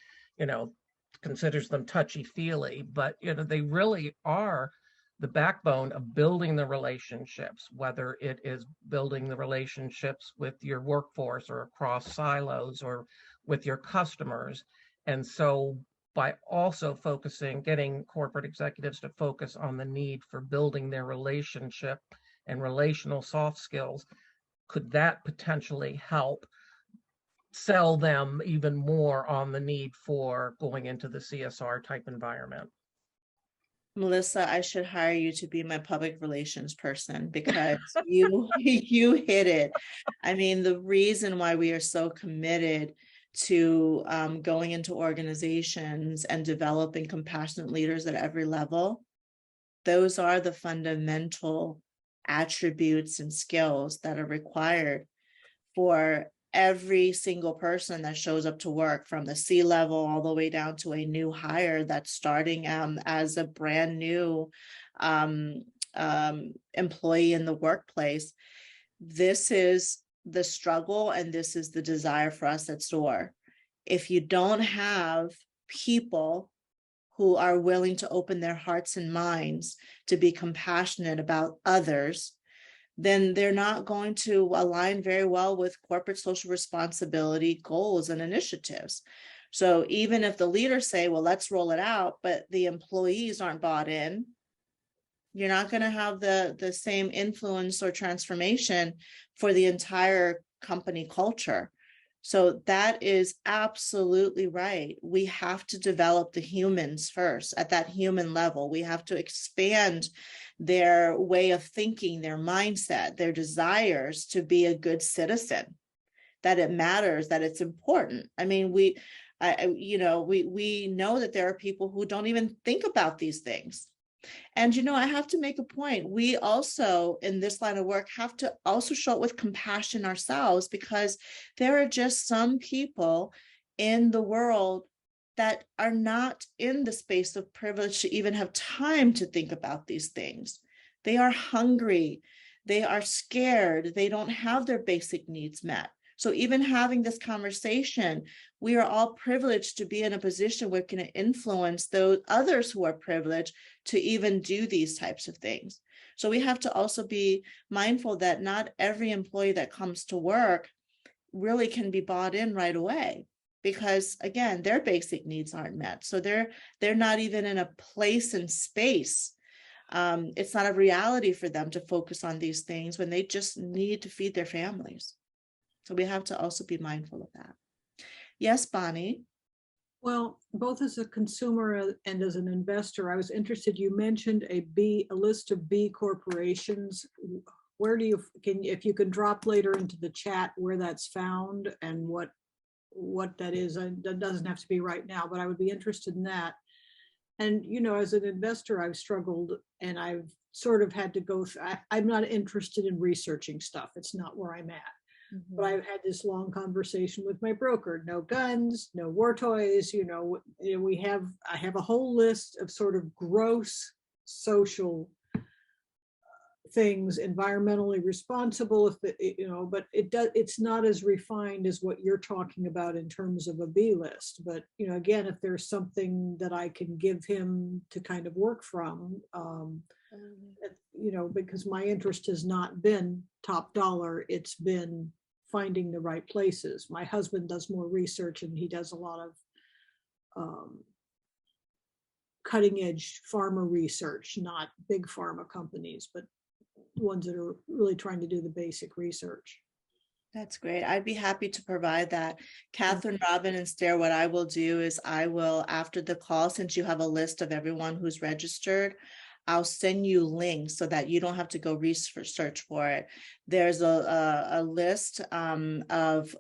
considers them touchy-feely, but, they really are the backbone of building the relationships, whether it is building the relationships with your workforce or across silos or with your customers. And so by also getting corporate executives to focus on the need for building their relationship and relational soft skills, could that potentially help sell them even more on the need for going into the CSR type environment? Melissa, I should hire you to be my public relations person, because you hit it. I mean, the reason why we are so committed to going into organizations and developing compassionate leaders at every level, those are the fundamental attributes and skills that are required for every single person that shows up to work, from the C-level all the way down to a new hire that's starting as a brand new employee in the workplace. This is the struggle, and this is the desire for us at SOAR. If you don't have people who are willing to open their hearts and minds to be compassionate about others, then they're not going to align very well with corporate social responsibility goals and initiatives. So even if the leaders say, well, let's roll it out, but the employees aren't bought in, you're not going to have the same influence or transformation for the entire company culture. So that is absolutely right. We have to develop the humans first at that human level. We have to expand their way of thinking, their mindset, their desires to be a good citizen, that it matters, that it's important. I mean, we know that there are people who don't even think about these things. And, I have to make a point. We also, in this line of work, have to also show it with compassion ourselves, because there are just some people in the world that are not in the space of privilege to even have time to think about these things. They are hungry. They are scared. They don't have their basic needs met. So even having this conversation, we are all privileged to be in a position where we can influence those others who are privileged to even do these types of things. So we have to also be mindful that not every employee that comes to work really can be bought in right away, because again, their basic needs aren't met. So they're not even in a place and space. It's not a reality for them to focus on these things when they just need to feed their families. So we have to also be mindful of that. Yes, Bonnie. Well, both as a consumer and as an investor, I was interested, you mentioned a list of B corporations. Where do if you can drop later into the chat where that's found and what that is, that doesn't have to be right now, but I would be interested in that. And, as an investor, I've struggled, and I've sort of had to go, I'm not interested in researching stuff. It's not where I'm at. But I've had this long conversation with my broker. No guns, no war toys. I have a whole list of sort of gross social things, environmentally responsible, but it's not as refined as what you're talking about in terms of a B list. But again, if there's something that I can give him to kind of work from, because my interest has not been top dollar, it's been finding the right places. My husband does more research, and he does a lot of cutting edge pharma research, not big pharma companies, but ones that are really trying to do the basic research. That's great. I'd be happy to provide that. Catherine, Robin, and Stair, what I will do is I will, after the call, since you have a list of everyone who's registered, I'll send you links so that you don't have to go search for it. There's a list of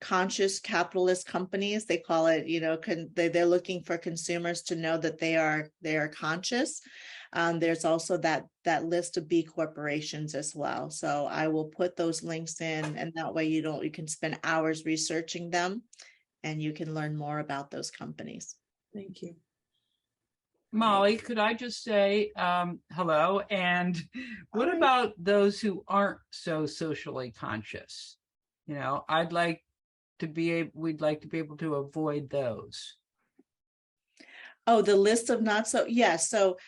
conscious capitalist companies. They call it, they're looking for consumers to know that they are conscious. There's also that list of B corporations as well. So I will put those links in, and that way you can spend hours researching them and you can learn more about those companies. Thank you. Molly, could I just say hello? And what about those who aren't so socially conscious? We'd like to be able to avoid those. Oh, the list of not so, yes. So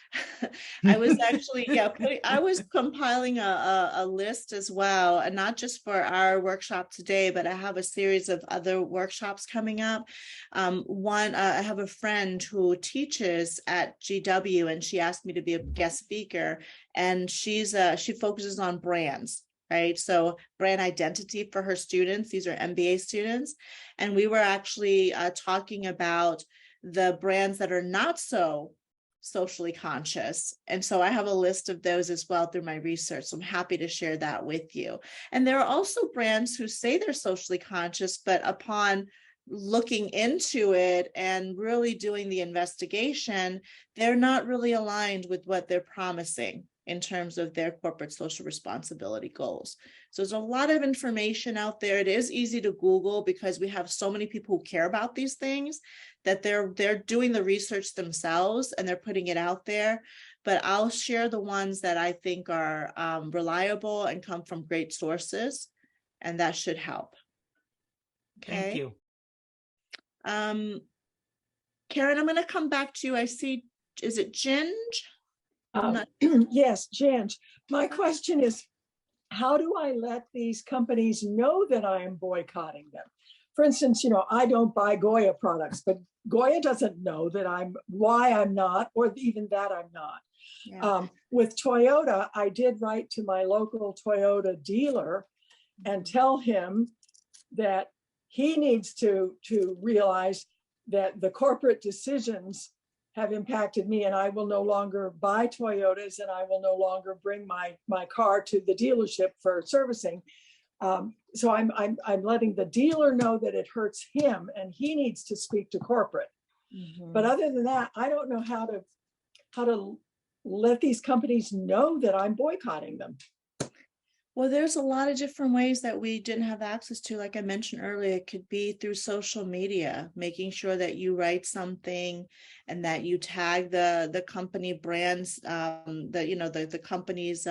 I was actually, I was compiling a list as well, and not just for our workshop today, but I have a series of other workshops coming up. I have a friend who teaches at GW, and she asked me to be a guest speaker, and she focuses on brands. Right. So brand identity for her students. These are MBA students. And we were actually talking about the brands that are not so socially conscious. And so I have a list of those as well through my research. So I'm happy to share that with you. And there are also brands who say they're socially conscious, but upon looking into it and really doing the investigation, they're not really aligned with what they're promising in terms of their corporate social responsibility goals. So there's a lot of information out there. It is easy to Google because we have so many people who care about these things that they're doing the research themselves and they're putting it out there. But I'll share the ones that I think are reliable and come from great sources, and that should help. Okay. Thank you. Karen, I'm going to come back to you. I see, is it Ginge? Yes, Ginge. My question is, how do I let these companies know that I am boycotting them? For instance, I don't buy Goya products, but Goya doesn't know that why I'm not, or even that I'm not. Yeah. With Toyota, I did write to my local Toyota dealer and tell him that he needs to realize that the corporate decisions have impacted me, and I will no longer buy Toyotas, and I will no longer bring my car to the dealership for servicing. So I'm letting the dealer know that it hurts him, and he needs to speak to corporate. Mm-hmm. But other than that, I don't know how to let these companies know that I'm boycotting them. Well, there's a lot of different ways that we didn't have access to. Like I mentioned earlier, it could be through social media, making sure that you write something and that you tag the company brands, the company's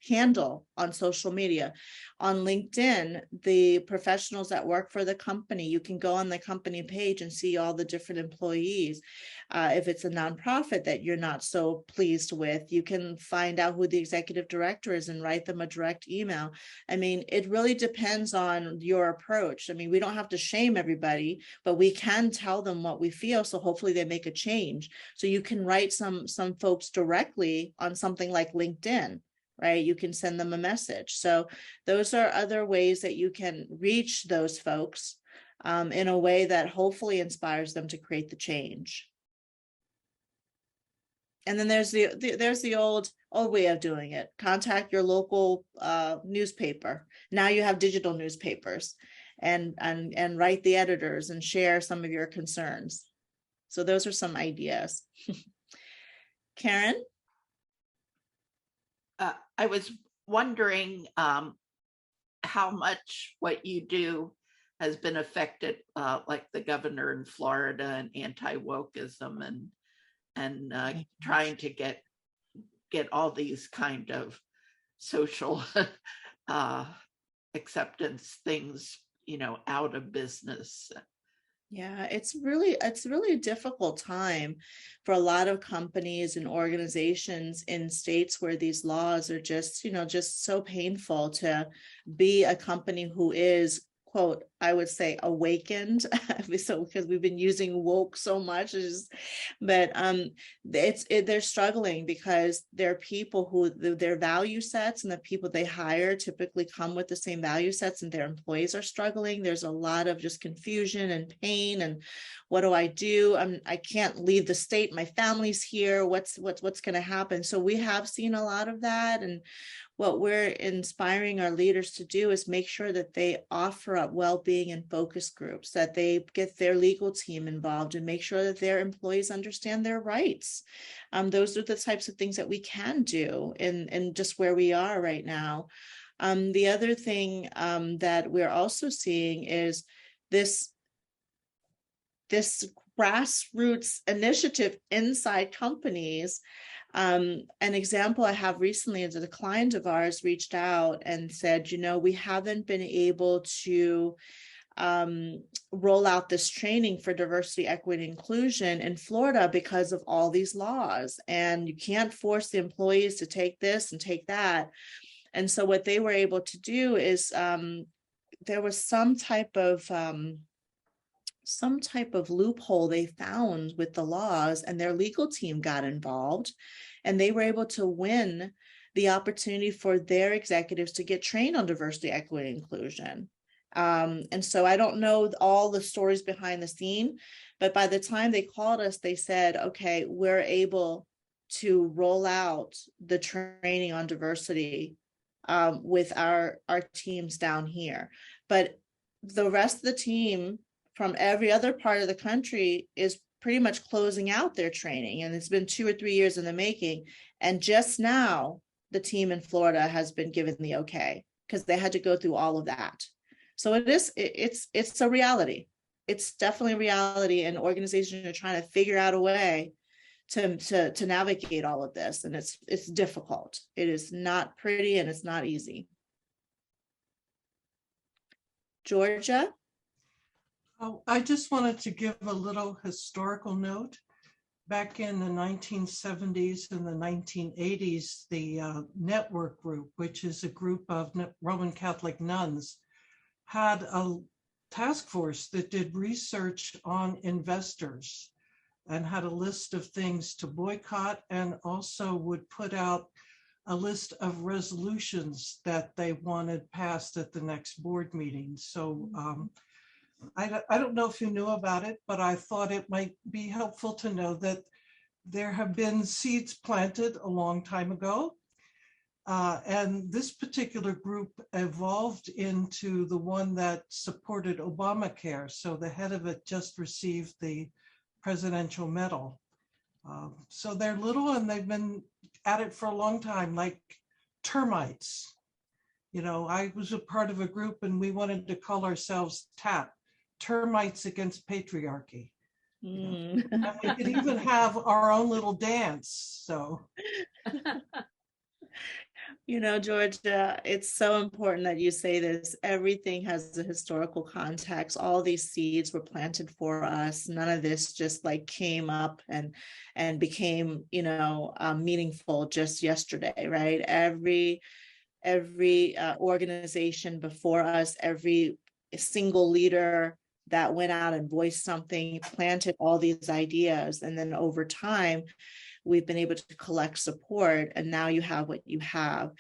handle on social media. On LinkedIn, the professionals that work for the company, you can go on the company page and see all the different employees. If it's a nonprofit that you're not so pleased with, you can find out who the executive director is and write them a direct email. I mean, it really depends on your approach. I mean, we don't have to shame everybody, but we can tell them what we feel. So hopefully they make a change. So you can write some folks directly on something like LinkedIn, right? You can send them a message. So those are other ways that you can reach those folks in a way that hopefully inspires them to create the change. And then there's the old way of doing it. Contact your local newspaper. Now you have digital newspapers, and write the editors and share some of your concerns. So those are some ideas. Karen? I was wondering how much what you do has been affected, like the governor in Florida and anti-wokeism and trying to get all these kind of social acceptance things, out of business. Yeah, it's really a difficult time for a lot of companies and organizations in states where these laws are just so painful to be a company who is, quote, I would say, awakened. So because we've been using woke so much, but they're struggling because they're people who their value sets and the people they hire typically come with the same value sets, and their employees are struggling. There's a lot of just confusion and pain, and what do? I can't leave the state. My family's here. What's going to happen? So we have seen a lot of that, and what we're inspiring our leaders to do is make sure that they offer up well-being and focus groups, that they get their legal team involved and make sure that their employees understand their rights. Those are the types of things that we can do in just where we are right now. The other thing that we're also seeing is this grassroots initiative inside companies. An example I have recently is that a client of ours reached out and said, we haven't been able to roll out this training for diversity, equity, and inclusion in Florida because of all these laws. And you can't force the employees to take this and take that. And so what they were able to do is there was some type of loophole they found with the laws, and their legal team got involved, and they were able to win the opportunity for their executives to get trained on diversity, equity, and inclusion. And so I don't know all the stories behind the scene, but by the time they called us, they said, okay, we're able to roll out the training on diversity with our teams down here. But the rest of the team from every other part of the country is pretty much closing out their training. And it's been 2 or 3 years in the making. And just now, the team in Florida has been given the okay, because they had to go through all of that. So it's a reality. It's definitely a reality, and organizations are trying to figure out a way to navigate all of this. And it's difficult. It is not pretty, and it's not easy. Georgia? Oh, I just wanted to give a little historical note. Back in the 1970s and the 1980s, the Network Group, which is a group of Roman Catholic nuns, had a task force that did research on investors and had a list of things to boycott, and also would put out a list of resolutions that they wanted passed at the next board meeting. So I don't know if you knew about it, but I thought it might be helpful to know that there have been seeds planted a long time ago. And this particular group evolved into the one that supported Obamacare. So the head of it just received the Presidential Medal. So they're little, and they've been at it for a long time, like termites. I was a part of a group, and we wanted to call ourselves TAP, Termites Against Patriarchy. And we could even have our own little dance. So. Georgia, it's so important that you say this. Everything has a historical context. All these seeds were planted for us. None of this just came up and became, meaningful just yesterday, right? Every organization before us, every single leader that went out and voiced something, planted all these ideas. And then over time, we've been able to collect support, and now you have what you have.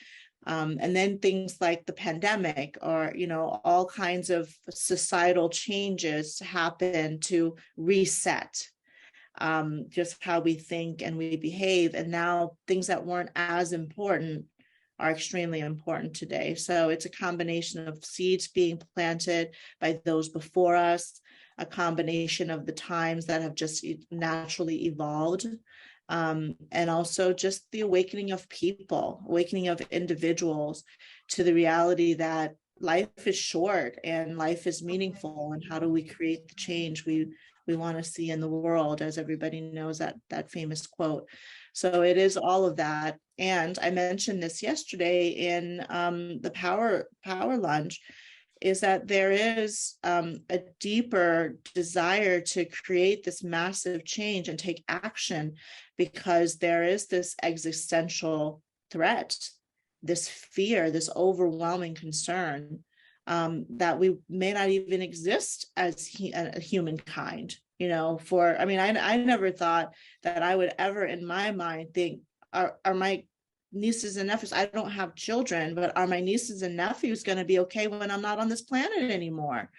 And then things like the pandemic, or, all kinds of societal changes happen to reset just how we think and we behave. And now things that weren't as important are extremely important today. So it's a combination of seeds being planted by those before us, a combination of the times that have just naturally evolved, and also just the awakening of people, awakening of individuals to the reality that life is short and life is meaningful, and how do we create the change we want to see in the world, as everybody knows that famous quote. So it is all of that. And I mentioned this yesterday in the power lunch, is that there is a deeper desire to create this massive change and take action, because there is this existential threat, this fear, this overwhelming concern that we may not even exist as humankind. I never thought that I would ever in my mind think, are my nieces and nephews, I don't have children, but are my nieces and nephews going to be okay when I'm not on this planet anymore?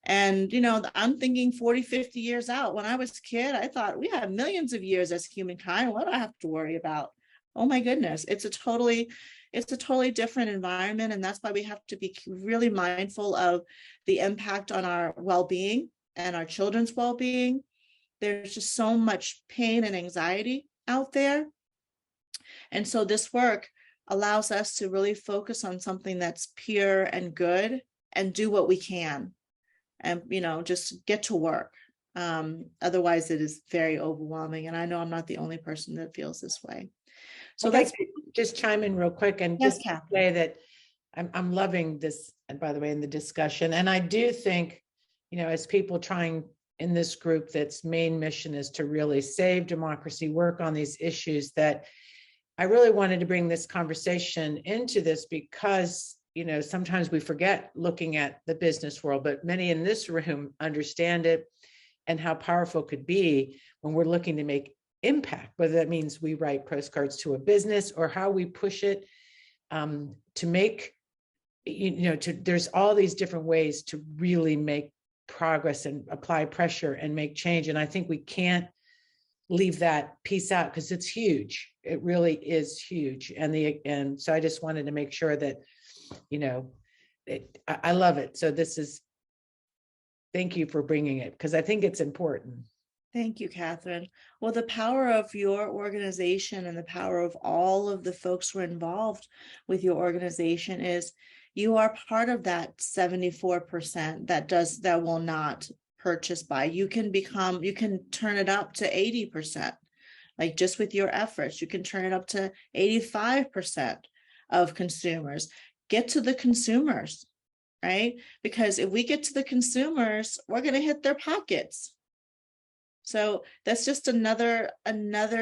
And, I'm thinking 40, 50 years out. When I was a kid, I thought we have millions of years as humankind. What do I have to worry about? oh my goodness, it's a totally different environment. And that's why we have to be really mindful of the impact on our well-being and our children's well-being. There's just so much pain and anxiety out there. And so this work allows us to really focus on something that's pure and good and do what we can and, just get to work. Otherwise it is very overwhelming. And I know I'm not the only person that feels this way. So Okay, that's just chime in real quick and Yes, just Catherine. say that I'm loving this, and by the way, in the discussion. And I do think, as people trying in this group that's main mission is to really save democracy, work on these issues, that I really wanted to bring this conversation into this because, sometimes we forget looking at the business world, but many in this room understand it and how powerful it could be when we're looking to make impact, whether that means we write postcards to a business or how we push it to make, there's all these different ways to really make progress and apply pressure and make change. And I think we can't leave that piece out because it's huge. It really is huge. And so I just wanted to make sure that, I love it. So thank you for bringing it, because I think it's important. Thank you, Catherine. Well, the power of your organization and the power of all of the folks who are involved with your organization is you are part of that 74% that will not purchase by. You can turn it up to 80%, like just with your efforts. You can turn it up to 85% of consumers. Get to the consumers, right? Because if we get to the consumers, we're going to hit their pockets. So that's just another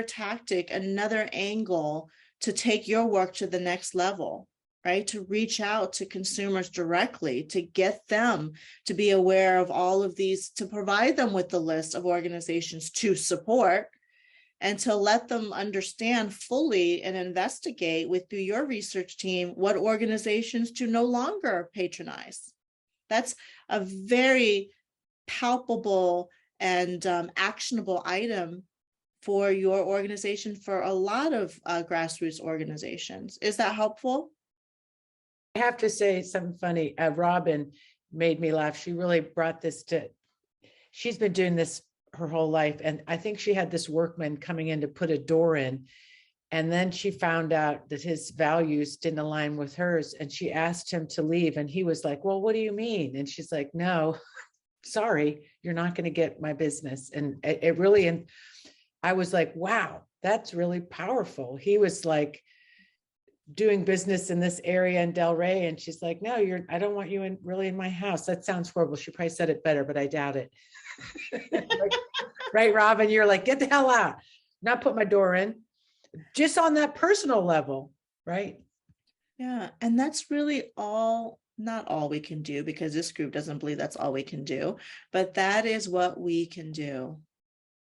tactic, another angle to take your work to the next level, right? To reach out to consumers directly, to get them to be aware of all of these, to provide them with the list of organizations to support, and to let them understand fully and investigate through your research team what organizations to no longer patronize. That's a very palpable and actionable item for your organization, for a lot of grassroots organizations. Is that helpful? I have to say something funny. Robin made me laugh. She really brought this she's been doing this her whole life. And I think she had this workman coming in to put a door in. And then she found out that his values didn't align with hers. And she asked him to leave. And he was like, well, what do you mean? And she's like, no, sorry, you're not going to get my business. And it really, and I was like, wow, that's really powerful. He was like doing business in this area in Delray. And she's like, no, I don't want you really in my house. That sounds horrible. She probably said it better, but I doubt it. Right, Robin? You're like, get the hell out. Not put my door in. Just on that personal level, right? Yeah. And that's really not all we can do, because this group doesn't believe that's all we can do, but that is what we can do.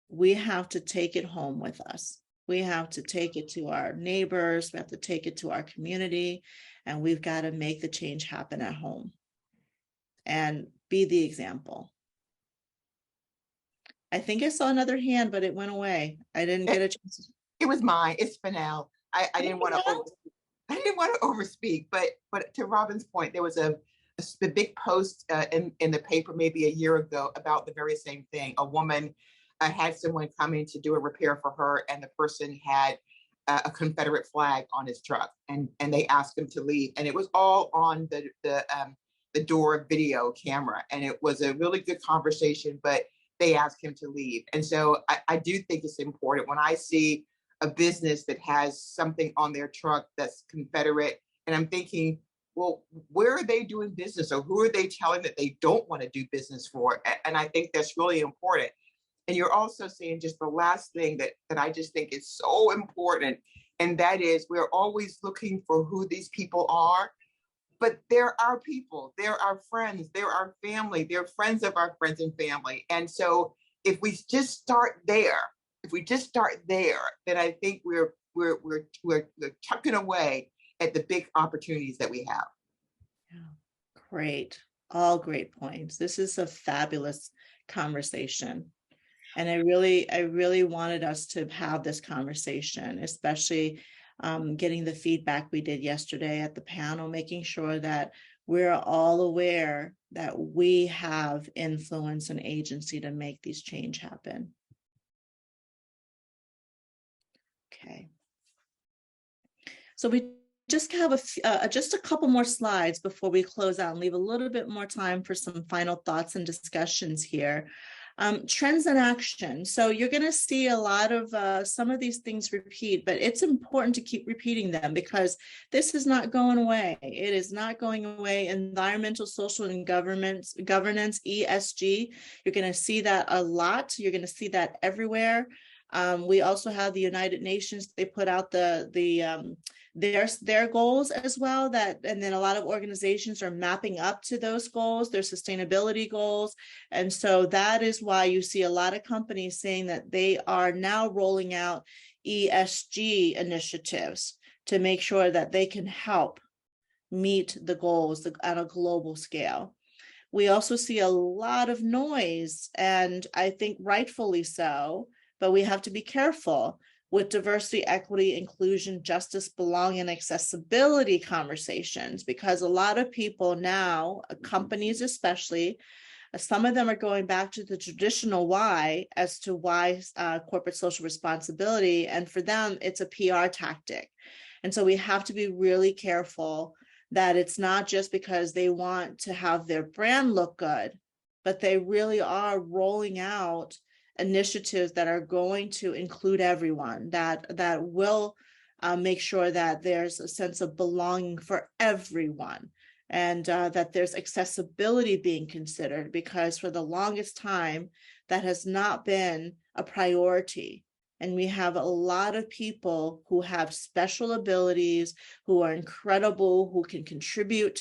We have to take it home with us. We have to take it to our neighbors. We have to take it to our community, and we've got to make the change happen at home and be the example. I think I saw another hand, but it went away. I didn't get a chance. It was mine. It's Fennell. I didn't want to overspeak, but to Robin's point, there was a big post in the paper maybe a year ago about the very same thing. A woman had someone come in to do a repair for her, and the person had a Confederate flag on his truck, and they asked him to leave, and it was all on the door video camera, and it was a really good conversation, but they asked him to leave. And so I do think it's important when I see a business that has something on their truck that's Confederate, and I'm thinking, well, where are they doing business, or who are they telling that they don't want to do business for? And I think that's really important. And you're also saying just the last thing that I just think is so important, and that is we're always looking for who these people are, but they're our people, they're our friends, they're our family, they're friends of our friends and family. And so if we just start there, then I think we're chucking away at the big opportunities that we have. Yeah, great. All great points. This is a fabulous conversation. And I really wanted us to have this conversation, especially getting the feedback we did yesterday at the panel, making sure that we're all aware that we have influence and agency to make these change happen. Okay. So we just have just a couple more slides before we close out and leave a little bit more time for some final thoughts and discussions here. Trends and action. So you're going to see a lot of some of these things repeat, but it's important to keep repeating them because this is not going away. It is not going away. Environmental, social, and governance, ESG. You're going to see that a lot. You're going to see that everywhere. We also have the United Nations. They put out their goals as well, and then a lot of organizations are mapping up to those goals, their sustainability goals. And so that is why you see a lot of companies saying that they are now rolling out ESG initiatives to make sure that they can help meet the goals on a global scale. We also see a lot of noise, and I think rightfully so, but we have to be careful with diversity, equity, inclusion, justice, belonging, and accessibility conversations, because a lot of people now, companies especially, some of them are going back to the traditional why as to why corporate social responsibility, and for them, it's a PR tactic. And so we have to be really careful that it's not just because they want to have their brand look good, but they really are rolling out initiatives that are going to include everyone, that will make sure that there's a sense of belonging for everyone, and that there's accessibility being considered, because for the longest time that has not been a priority. And we have a lot of people who have special abilities, who are incredible, who can contribute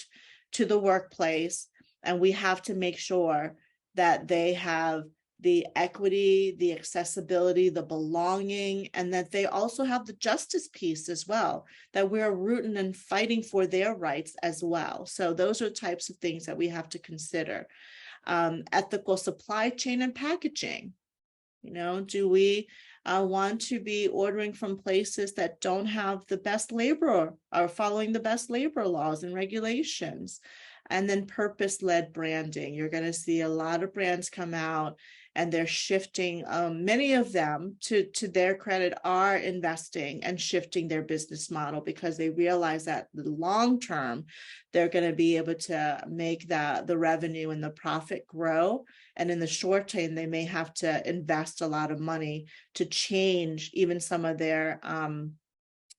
to the workplace, and we have to make sure that they have the equity, the accessibility, the belonging, and that they also have the justice piece as well, that we're rooting and fighting for their rights as well. So those are types of things that we have to consider. Ethical supply chain and packaging. Do we want to be ordering from places that don't have the best labor or following the best labor laws and regulations? And then purpose-led branding. You're going to see a lot of brands come out, and they're shifting. Many of them, to their credit, are investing and shifting their business model because they realize that the long term, they're going to be able to make the revenue and the profit grow. And in the short term, they may have to invest a lot of money to change even some of their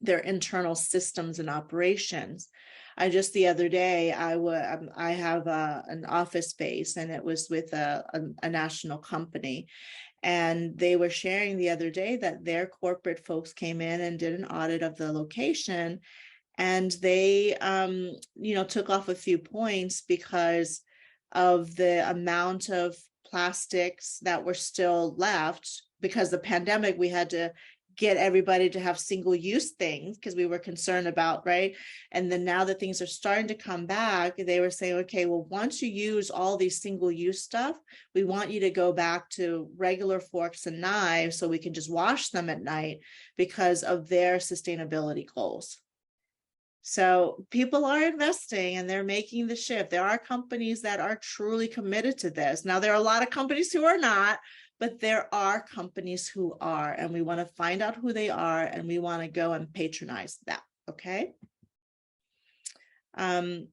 internal systems and operations. Just the other day, I have an office space, and it was with a national company. And they were sharing the other day that their corporate folks came in and did an audit of the location. And they, took off a few points because of the amount of plastics that were still left. Because the pandemic, we had to get everybody to have single-use things because we were concerned about, right? And then now that things are starting to come back, they were saying, okay, well, once you use all these single-use stuff, we want you to go back to regular forks and knives so we can just wash them at night because of their sustainability goals. So people are investing and they're making the shift. There are companies that are truly committed to this. Now, there are a lot of companies who are not, but there are companies who are, and we want to find out who they are, and we want to go and patronize that, okay? I'm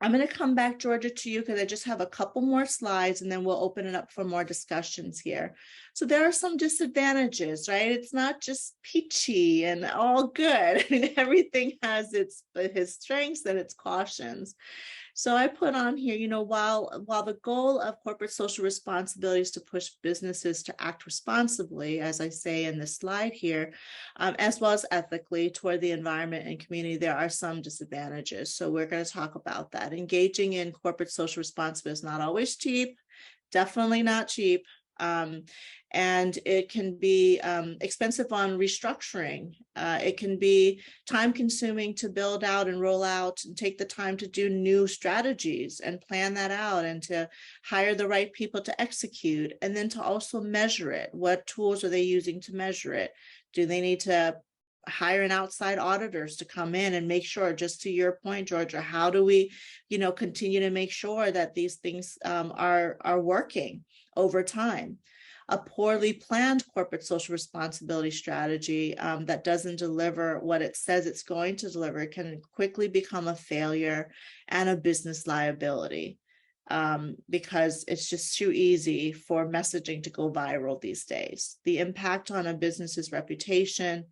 going to come back, Georgia, to you because I just have a couple more slides, and then we'll open it up for more discussions here. So there are some disadvantages, right? It's not just peachy and all good. I mean, everything has its strengths and its cautions. So I put on here, while the goal of corporate social responsibility is to push businesses to act responsibly, as I say in this slide here, as well as ethically toward the environment and community, there are some disadvantages. So we're going to talk about that. Engaging in corporate social responsibility is not always cheap, definitely not cheap. And it can be expensive on restructuring. It can be time consuming to build out and roll out and take the time to do new strategies and plan that out and to hire the right people to execute, and then to also measure it. What tools are they using to measure it? Do they need to hiring outside auditors to come in and make sure, just to your point, Georgia, how do we, continue to make sure that these things are working over time? A poorly planned corporate social responsibility strategy that doesn't deliver what it says it's going to deliver can quickly become a failure and a business liability, because it's just too easy for messaging to go viral these days. The impact on a business's reputation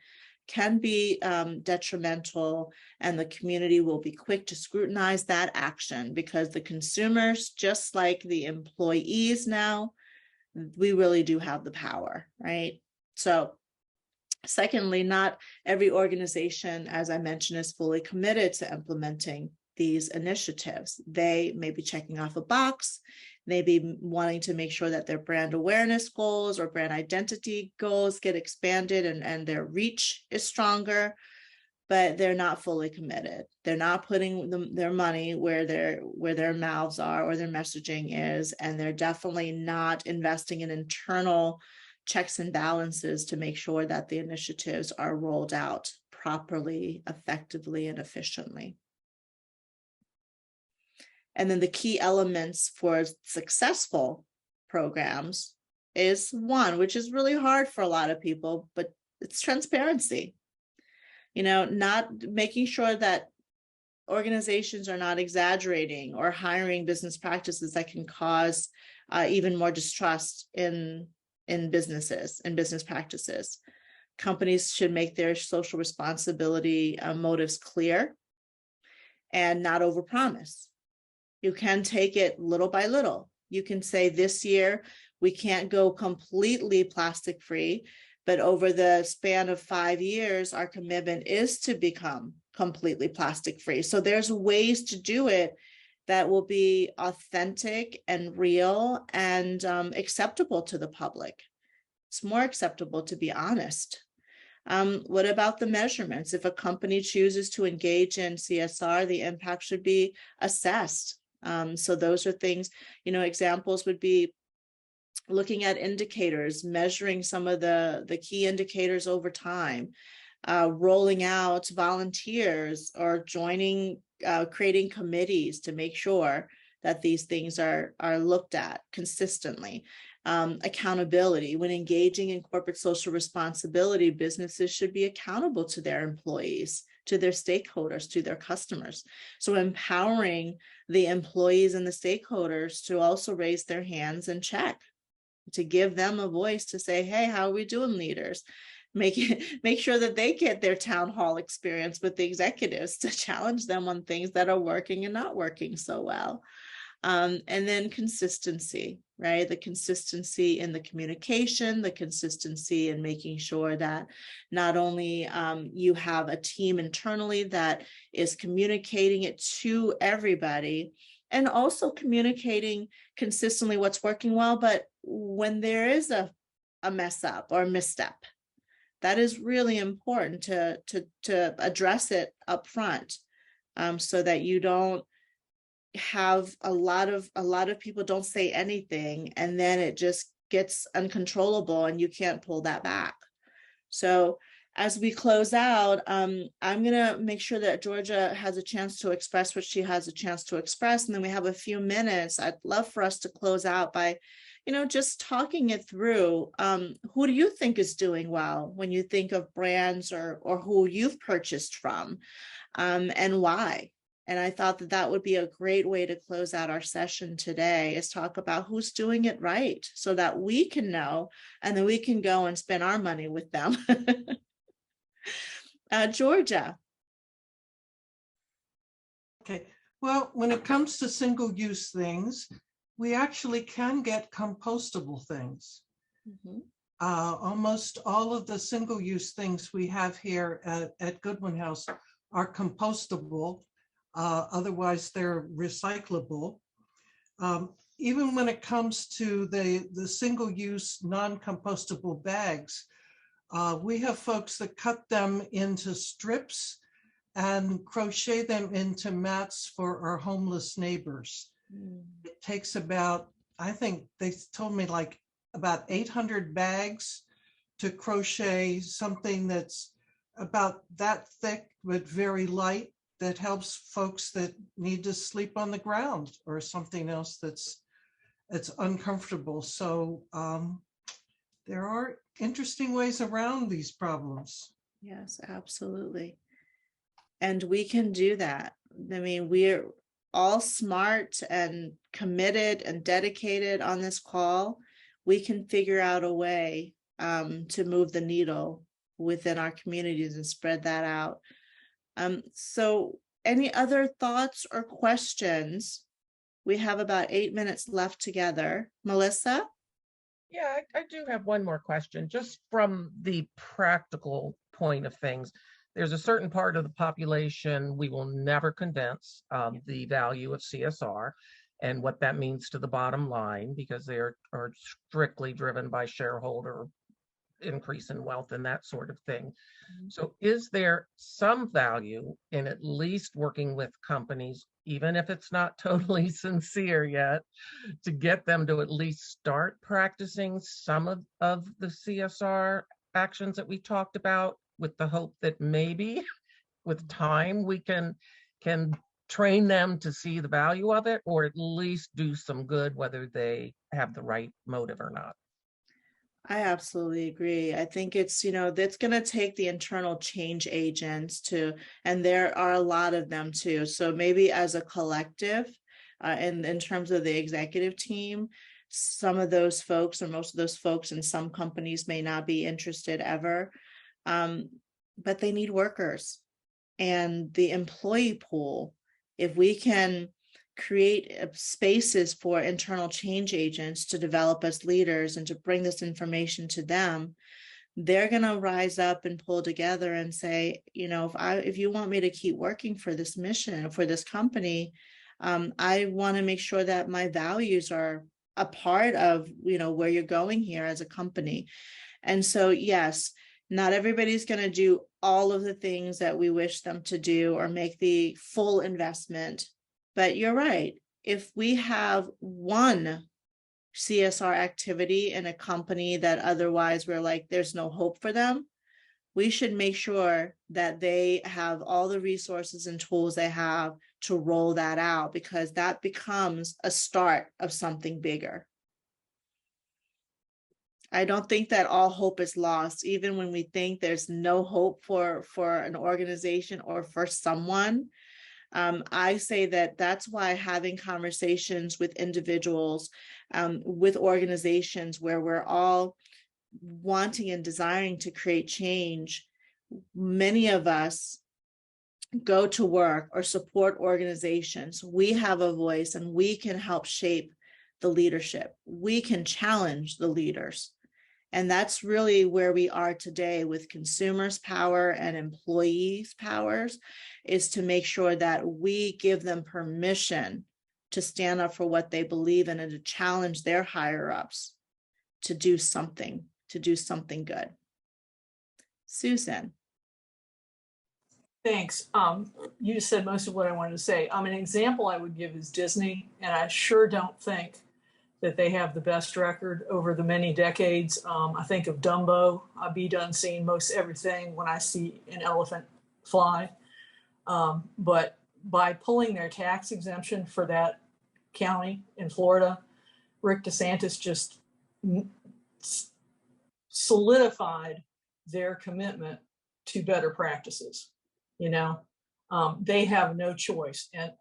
can be detrimental, and the community will be quick to scrutinize that action, because the consumers, just like the employees now, we really do have the power, right? So secondly, not every organization, as I mentioned, is fully committed to implementing these initiatives. They may be checking off a box, they be wanting to make sure that their brand awareness goals or brand identity goals get expanded and their reach is stronger, but they're not fully committed. They're not putting their money where their mouths are or their messaging is, and they're definitely not investing in internal checks and balances to make sure that the initiatives are rolled out properly, effectively, and efficiently. And then the key elements for successful programs is one, which is really hard for a lot of people, but it's transparency. Not making sure that organizations are not exaggerating or hiring business practices that can cause even more distrust in businesses and business practices. Companies should make their social responsibility motives clear and not overpromise. You can take it little by little. You can say this year we can't go completely plastic free, but over the span of 5 years, our commitment is to become completely plastic free. So there's ways to do it that will be authentic and real and acceptable to the public. It's more acceptable to be honest. What about the measurements? If a company chooses to engage in CSR, the impact should be assessed. So those are things, examples would be looking at indicators, measuring some of the key indicators over time, rolling out volunteers or joining, creating committees to make sure that these things are looked at consistently. Accountability. When engaging in corporate social responsibility, businesses should be accountable to their employees, to their stakeholders, to their customers. So empowering the employees and the stakeholders to also raise their hands and check, to give them a voice to say, hey, how are we doing, leaders? Make sure that they get their town hall experience with the executives to challenge them on things that are working and not working so well. And then consistency, right? The consistency in the communication, the consistency in making sure that not only you have a team internally that is communicating it to everybody, and also communicating consistently what's working well, but when there is a mess up or misstep, that is really important to address it up front, so that you don't have a lot of people don't say anything, and then it just gets uncontrollable and you can't pull that back. So as we close out, I'm going to make sure that Georgia has a chance to express what she has a chance to express. And then we have a few minutes. I'd love for us to close out by, just talking it through. Who do you think is doing well when you think of brands or who you've purchased from, and why? And I thought that would be a great way to close out our session today, is talk about who's doing it right so that we can know, and then we can go and spend our money with them. Georgia. Okay, well, when it comes to single-use things, we actually can get compostable things. Mm-hmm. Almost all of the single-use things we have here at Goodwin House are compostable. Otherwise, they're recyclable. Even when it comes to the single-use non-compostable bags, we have folks that cut them into strips and crochet them into mats for our homeless neighbors. It takes about, I think they told me, like about 800 bags to crochet something that's about that thick but very light, that helps folks that need to sleep on the ground or something else that's uncomfortable. So there are interesting ways around these problems. Yes, absolutely. And we can do that. I mean, we're all smart and committed and dedicated on this call. We can figure out a way to move the needle within our communities and spread that out. So any other thoughts or questions? We have about 8 minutes left together. Melissa? Yeah, I do have one more question, just from the practical point of things. There's a certain part of the population we will never convince the value of CSR and what that means to the bottom line, because they are strictly driven by shareholder increase in wealth and that sort of thing. So is there some value in at least working with companies, even if it's not totally sincere yet, to get them to at least start practicing some of the CSR actions that we talked about, with the hope that maybe with time we can train them to see the value of it, or at least do some good, whether they have the right motive or not? I absolutely agree. I think it's, that's going to take the internal change agents and there are a lot of them too. So maybe as a collective, in terms of the executive team, some of those folks or most of those folks in some companies may not be interested ever, but they need workers. And the employee pool, if we can create spaces for internal change agents to develop as leaders and to bring this information to them, they're going to rise up and pull together and say, if you want me to keep working for this mission, for this company, I want to make sure that my values are a part of, where you're going here as a company. And so, yes, not everybody's going to do all of the things that we wish them to do or make the full investment. But you're right. If we have one CSR activity in a company that otherwise we're like, there's no hope for them, we should make sure that they have all the resources and tools they have to roll that out, because that becomes a start of something bigger. I don't think that all hope is lost, even when we think there's no hope for an organization or for someone. I say that that's why having conversations with individuals, with organizations where we're all wanting and desiring to create change, many of us go to work or support organizations. We have a voice and we can help shape the leadership. We can challenge the leaders. And that's really where we are today with consumers' power and employees' powers, is to make sure that we give them permission to stand up for what they believe in and to challenge their higher ups to do something good. Susan. Thanks. You just said most of what I wanted to say. An example I would give is Disney, and I sure don't think that they have the best record over the many decades. I think of Dumbo. I'll be done seeing most everything when I see an elephant fly. But by pulling their tax exemption for that county in Florida, Rick DeSantis just solidified their commitment to better practices. They have no choice. And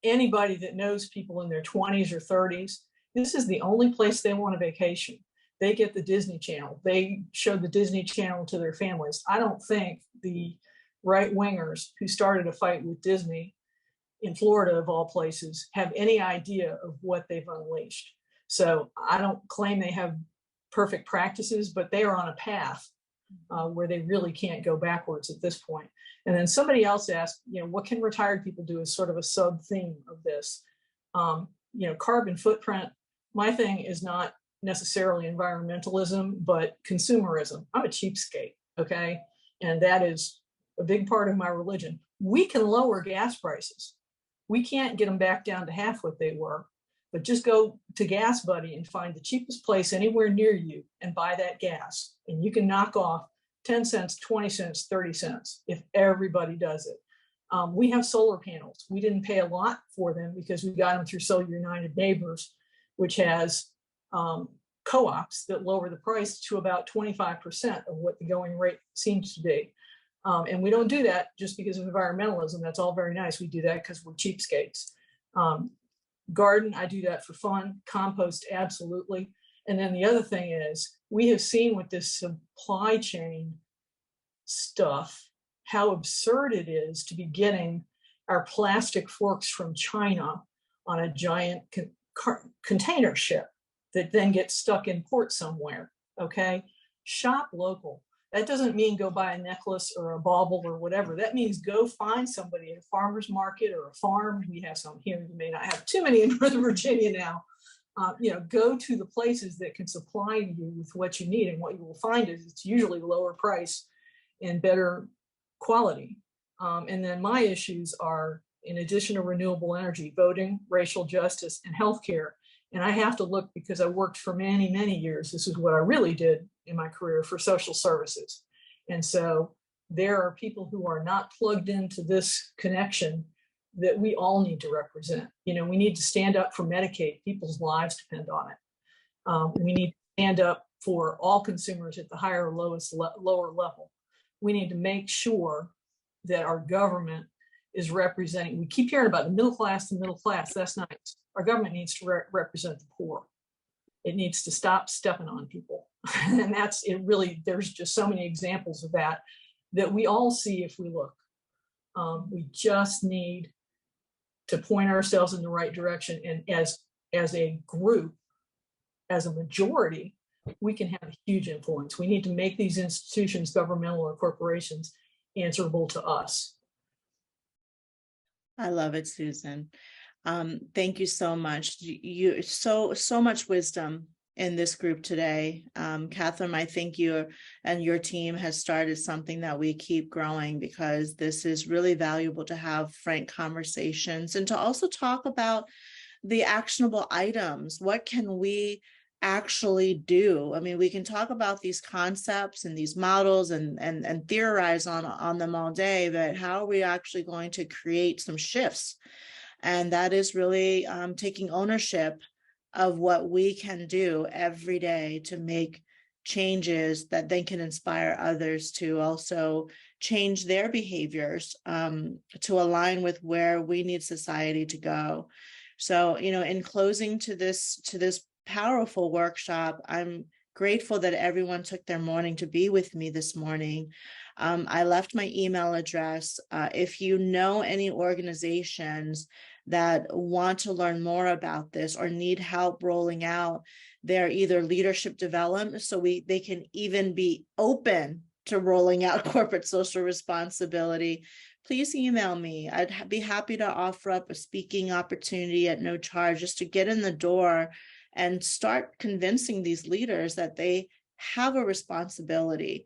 anybody that knows people in their 20s or 30s, this is the only place they want a vacation. They get the Disney Channel. They show the Disney Channel to their families. I don't think the right-wingers who started a fight with Disney in Florida, of all places, have any idea of what they've unleashed. So I don't claim they have perfect practices, but they are on a path where they really can't go backwards at this point. And then somebody else asked, what can retired people do as sort of a sub-theme of this? Carbon footprint. My thing is not necessarily environmentalism, but consumerism. I'm a cheapskate, okay? And that is a big part of my religion. We can lower gas prices. We can't get them back down to half what they were, but just go to Gas Buddy and find the cheapest place anywhere near you and buy that gas. And you can knock off 10 cents, 20 cents, 30 cents if everybody does it. We have solar panels. We didn't pay a lot for them because we got them through Solar United Neighbors, which has co-ops that lower the price to about 25% of what the going rate seems to be. And we don't do that just because of environmentalism. That's all very nice. We do that because we're cheapskates. Garden, I do that for fun. Compost, absolutely. And then the other thing is, we have seen with this supply chain stuff, how absurd it is to be getting our plastic forks from China on a giant container ship that then gets stuck in port somewhere, okay? Shop local. That doesn't mean go buy a necklace or a bauble or whatever. That means go find somebody at a farmer's market or a farm. We have some here. You may not have too many in Northern Virginia now. Go to the places that can supply you with what you need. And what you will find is it's usually lower price and better quality. And then my issues are, in addition to renewable energy, voting, racial justice, and healthcare. And I have to look, because I worked for many, many years. This is what I really did in my career, for social services. And so there are people who are not plugged into this connection that we all need to represent. We need to stand up for Medicaid. People's lives depend on it. We need to stand up for all consumers at the higher or lower level. We need to make sure that our government is representing. We keep hearing about the middle class. That's nice. Our government needs to represent the poor. It needs to stop stepping on people. And that's it. Really, there's just so many examples of that we all see if we look. We just need to point ourselves in the right direction. And as a group, as a majority, we can have a huge influence. We need to make these institutions, governmental or corporations, answerable to us. I love it, Susan. Thank you so much. You so much wisdom in this group today. Catherine, I think you and your team has started something that we keep growing, because this is really valuable to have frank conversations and to also talk about the actionable items. What can we actually do? I mean, we can talk about these concepts and these models and theorize on them all day, but how are we actually going to create some shifts? And that is really taking ownership of what we can do every day to make changes that then can inspire others to also change their behaviors to align with where we need society to go. So, in closing to this powerful workshop, I'm grateful that everyone took their morning to be with me this morning. I left my email address. If you know any organizations that want to learn more about this or need help rolling out their either leadership development, so they can even be open to rolling out corporate social responsibility, please email me. I'd be happy to offer up a speaking opportunity at no charge, just to get in the door and start convincing these leaders that they have a responsibility.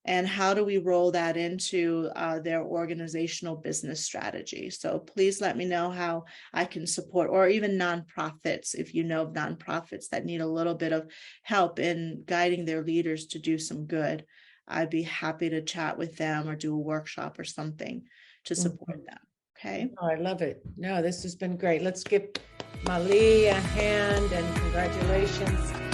And how do we roll that into their organizational business strategy? So please let me know how I can support, or even nonprofits, if you know of nonprofits that need a little bit of help in guiding their leaders to do some good. I'd be happy to chat with them or do a workshop or something to support them. Okay. Oh, I love it. No, this has been great. Let's give Mali a hand and congratulations.